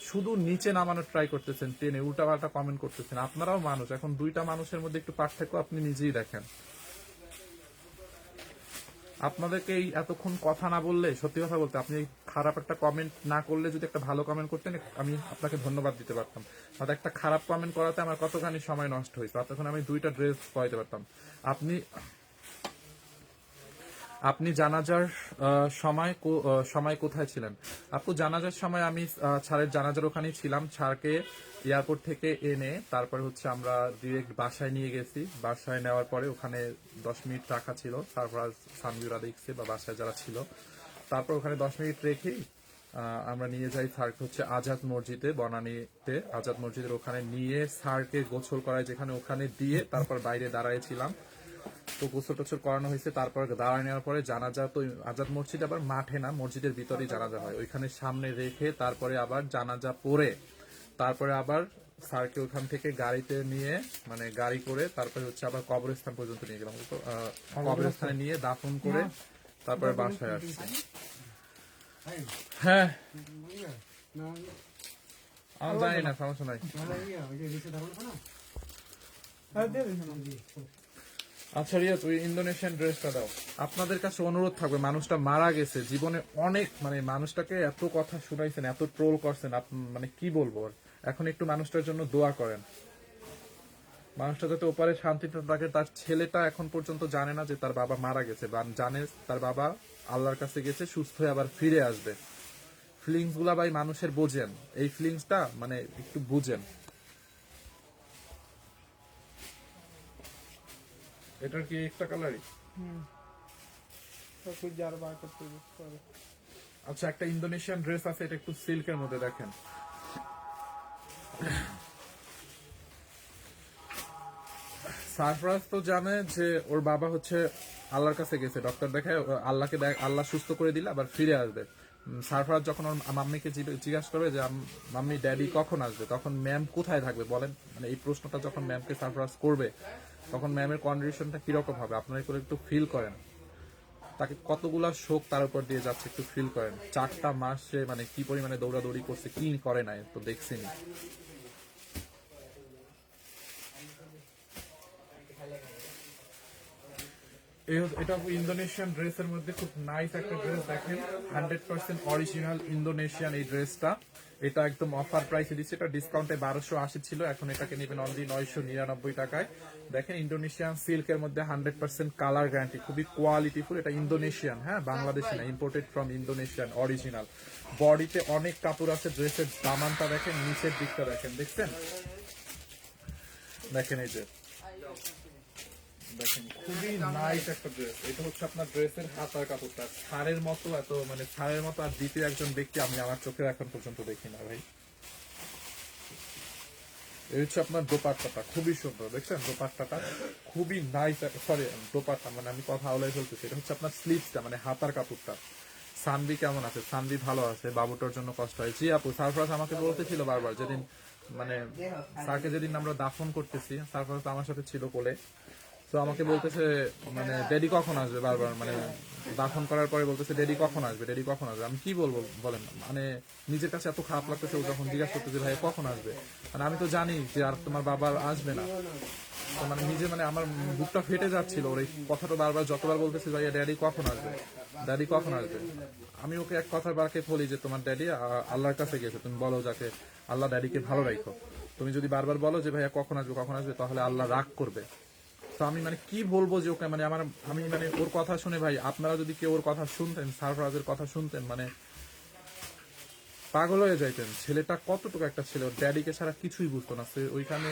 শুধু নিচে নামানোর ট্রাই করতেছেন, টেনে উল্টাপাল্টা কমেন্ট করতেছেন, আপনারাও মানুষ। এখন 2টা মানুষের মধ্যে একটু পার্থক্য আপনি নিজেই দেখেন। আপনাদেরকে এই এতক্ষণ কথা না বললে, সত্যি কথা বলতে, আপনি খারাপ একটা কমেন্ট না করলে যদি একটা ভালো কমেন্ট করতেন, আমি আপনাকে ধন্যবাদ দিতে পারতাম। হয়তো একটা খারাপ কমেন্ট করাতে আমার কতখানি সময় নষ্ট হয়েছে, তখন আমি 2টা ড্রেস পরাইতে পারতাম। আপনি জানাজার সময় কোথায় ছিলেন? আপু জানাজার সময় আমি স্যারের জানাজার ওখানেই ছিলাম। স্যারকে এয়ারপোর্ট থেকে এনে তারপরে হচ্ছে আমরা ডিরেক্ট বাসায় নিয়ে গেছি। বাসায় নেওয়ার পরে ওখানে 10 মিনিট রাখা ছিল, সারফরাজ সানভিউরা দেখছে বা বাসায় যারা ছিল। তারপর ওখানে 10 মিনিট রেখেই আমরা নিয়ে যাই স্যারকে হচ্ছে আজাদ মসজিদে, বনানীতে আজাদ মসজিদের ওখানে নিয়ে স্যারকে গোসল করায় যেখানে, ওখানে দিয়ে তারপর বাইরে দাঁড়াইছিলাম। তো গোসল টোসল করানো হয়েছে, তারপর দাঁড়ায় নেওয়ার পরে জানাজা তো আজাদ মসজিদ আবার মাঠে না, মসজিদের ভিতরেই জানাজা হয়, ওইখানে সামনে রেখে তারপরে আবার জানাজা পড়ে তারপরে আবার স্যারকে ওখান থেকে গাড়িতে নিয়ে মানে গাড়ি করে তারপরে হচ্ছে আবার কবরস্থান পর্যন্ত নিয়ে গেলাম। তো কবরস্থানে নিয়ে দাফন করে তারপরে বাসায় আসছি। হ্যাঁ আমি জানি না, সমস্যা নাই। আচ্ছা রিয়া, তুই ইন্দোনেশিয়ান ড্রেসটা দাও। আপনাদের কাছে অনুরোধ থাকবে, মানুষটা মারা গেছে, জীবনে অনেক মানে মানুষটাকে এত কথা শুনাইছেন, এত ট্রোল করছেন, মানে কি বলবো আর। এখন একটু মানুষটার জন্য দোয়া করেন, মানুষটা যাতে ওপারে শান্তিতে থাকে। তার ছেলেটা এখন পর্যন্ত জানে না যে তার বাবা মারা গেছে, বা জানে তার বাবা আল্লাহর কাছে গেছে, সুস্থ হয়ে আবার ফিরে আসবে। ফিলিংস গুলা ভাই মানুষের বোঝেন, এই ফিলিংসটা মানে একটু বুঝেন। এটার কি একটা কালারই? আচ্ছা, একটা ইন্দোনেশিয়ান ড্রেস আছে, এটা একটু সিল্কের মধ্যে, দেখেন। সারফরাজ তো জানে যে ওর বাবা হচ্ছে আল্লাহর কাছে গেছে, ডক্টর দেখায় আল্লাহকে আল্লাহ সুস্থ করে দিলে আবার ফিরে আসবে। সারফরাজ যখন ওর মাম্মিকে জিজ্ঞাসা করবে যে মাম্মি ড্যাডি কখন আসবে, তখন ম্যাম কোথায় থাকবে বলেন, মানে এই প্রশ্নটা যখন ম্যামকে সারফরাজ করবে তখন ম্যামের কন্ডিশনটা কিরকম হবে আপনারা একটু ফিল করেন। তাকে কতগুলা শোক তার উপর দিয়ে যাচ্ছে, একটু ফিল করেন। 4টা মাস সে মানে কি পরিমাণে দৌড়াদৌড়ি করছে, কি করে নাই তো দেখছিনি। এটা ইন্দোনেশিয়ান ড্রেসের মধ্যে খুব নাইস একটা ড্রেস, দেখেন 100% অরিজিনাল ইন্দোনেশিয়ান এই ড্রেসটা। এটা একদম অফার প্রাইসে দিচ্ছে, এটা ডিসকাউন্টে 1280 ছিল, এখন এটাকে নেবেন অনলি 999 টাকায়। দেখেন ইন্দোনেশিয়ান সিল্কের মধ্যে 100% কালার গ্যারান্টি, খুবই কোয়ালিটিফুল। এটা ইন্দোনেশিয়ান, হ্যাঁ বাংলাদেশি না, ইম্পোর্টেড ফ্রম ইন্দোনেশিয়ান অরিজিনাল। বডিতে অনেক কাপড় আছে, ড্রেসের দামানটা দেখেন, নিচের দিকটা দেখেন, দেখছেন, দেখেন এই যে দেখেন খুবই নাইস একটা ড্রেস। এটা হচ্ছে আপনার ড্রেসের হাতার কাপড়টা ছাড়ের মতো, এত মানে ছাড়ের মতো আর দ্বিতীয় একজন ব্যক্তি আমি আমার চোখে এখন পর্যন্ত দেখি না ভাই। এই হচ্ছে আপনার দোপাট্টাটা, খুবই সুন্দর, দেখছেন দোপাট্টাটা খুবই নাইস। সরি দোপাট্টা মানে আমি কথা আওলাই ফেলতেছি। এটা হচ্ছে আপনার স্লিভসটা মানে হাতার কাপড়টা। সানভি কেমন আছে? সানভি ভালো আছে, বাবুটার জন্য কষ্ট হয়। জি আপু, সারফরাজ আমাকে বলতেছিল বারবার, যেদিন মানে স্যারকে যেদিন আমরা দাফন করতেছি, সারফরাজ আমার সাথে ছিল কোলে, তো আমাকে বলতেছে মানে ড্যাডি কখন আসবে, বারবার মানে দাফন করার পরে বলতেছে ড্যাডি কখন আসবে, ড্যাডি কখন আসবে। আমি কি বলবো বলেন, মানে নিজের কাছে এত খারাপ লাগতেছে ও যখন জিজ্ঞাসা করতেছে ভাই কখন আসবে, মানে আমি তো জানি যে আর তোমার বাবা আর আসবে না। তো মানে নিজে মানে আমার বুকটা ফেটে যাচ্ছিল ওর এই কথাটা বারবার যতবার বলতেছে ভাইয়া ড্যাডি কখন আসবে, ড্যাডি কখন আসবে। আমি ওকে এক কথার বারকে বলি যে তোমার ড্যাডি আল্লাহর কাছে গেছে, তুমি বলো যাকে আল্লাহ ড্যাডিকে ভালো রাখো। তুমি যদি বারবার বলো যে ভাইয়া কখন আসবে কখন আসবে, তাহলে আল্লাহ রাগ করবে। তো আমি মানে কি বলবো যে ওকে মানে আমি মানে ওর কথা শুনে ভাই, আপনারা যদি কেউ ওর কথা শুনতেন, সারফরাজের কথা শুনতেন, মানে পাগল হয়ে যাইতেন। ছেলেটা কতটুকু একটা ছেলে, ওর ড্যাডিকে ছাড়া কিছুই বুঝতো না। সে ওইখানে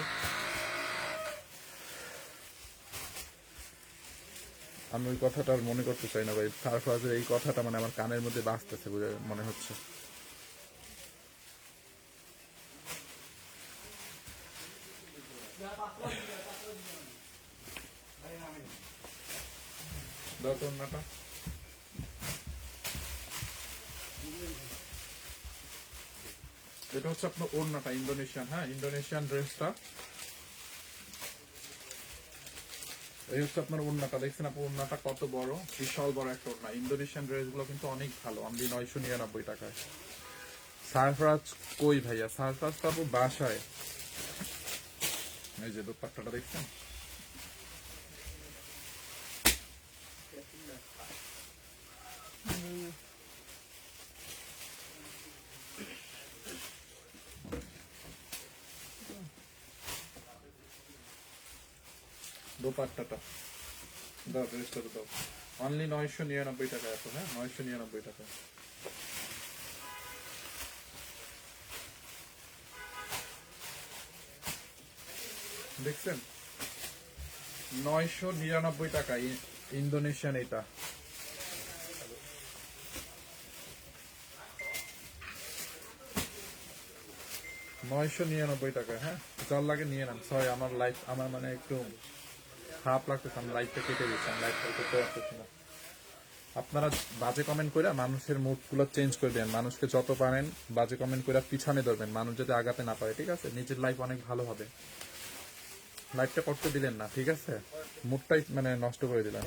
আমি ওই কথাটা আর মনে করতে চাই না ভাই। সারফরাজের এই কথাটা মানে আমার কানের মধ্যে বাজতেছে বলে মনে হচ্ছে। দাও তো ওড়নাটা। এটা হচ্ছে আপনার ওড়নাটা ইন্দোনেশিয়ান, হ্যাঁ ইন্দোনেশিয়ান ড্রেসটা। এই হচ্ছে আপনার ওড়নাটা, দেখছেন আপু ওড়নাটা কত বড়, বিশাল বড় একটা ওড়না। ইন্দোনেশিয়ান ড্রেসগুলো কিন্তু অনেক ভালো, অনলি 999 টাকায়। সারফরাজ কই ভাইয়া? সারফরাজ তো আপু বাসায়। এই যে দোপাট্টাটা দেখছেন, দোপাট্টাটা দাও, ড্রেসটা দাও। অনলি 999 টাকা এখন, হ্যাঁ 999 টাকা। দেখছেন 999 টাকা ইন্দোনেশিয়ান এটা। $999 টাকা, হ্যাঁ যার লাগে নিয়ে নেন। সরি আমার লাইফ আমার মানে একটু খারাপ লাগতেছে, আমি লাইফটা কেটে দিচ্ছি, আমি লাইফটা করতে পারতেছি না। আপনারা বাজে কমেন্ট করে মানুষের মুড গুলো চেঞ্জ করে দেন, মানুষকে যত পারেন বাজে কমেন্ট করে পিছনে ধরবেন, মানুষ যাতে আগাতে না পারে, ঠিক আছে? নিজের লাইফ অনেক ভালো হবে। লাইফটা করতে দিলেন না, ঠিক আছে? মুডটাই মানে নষ্ট করে দিলেন।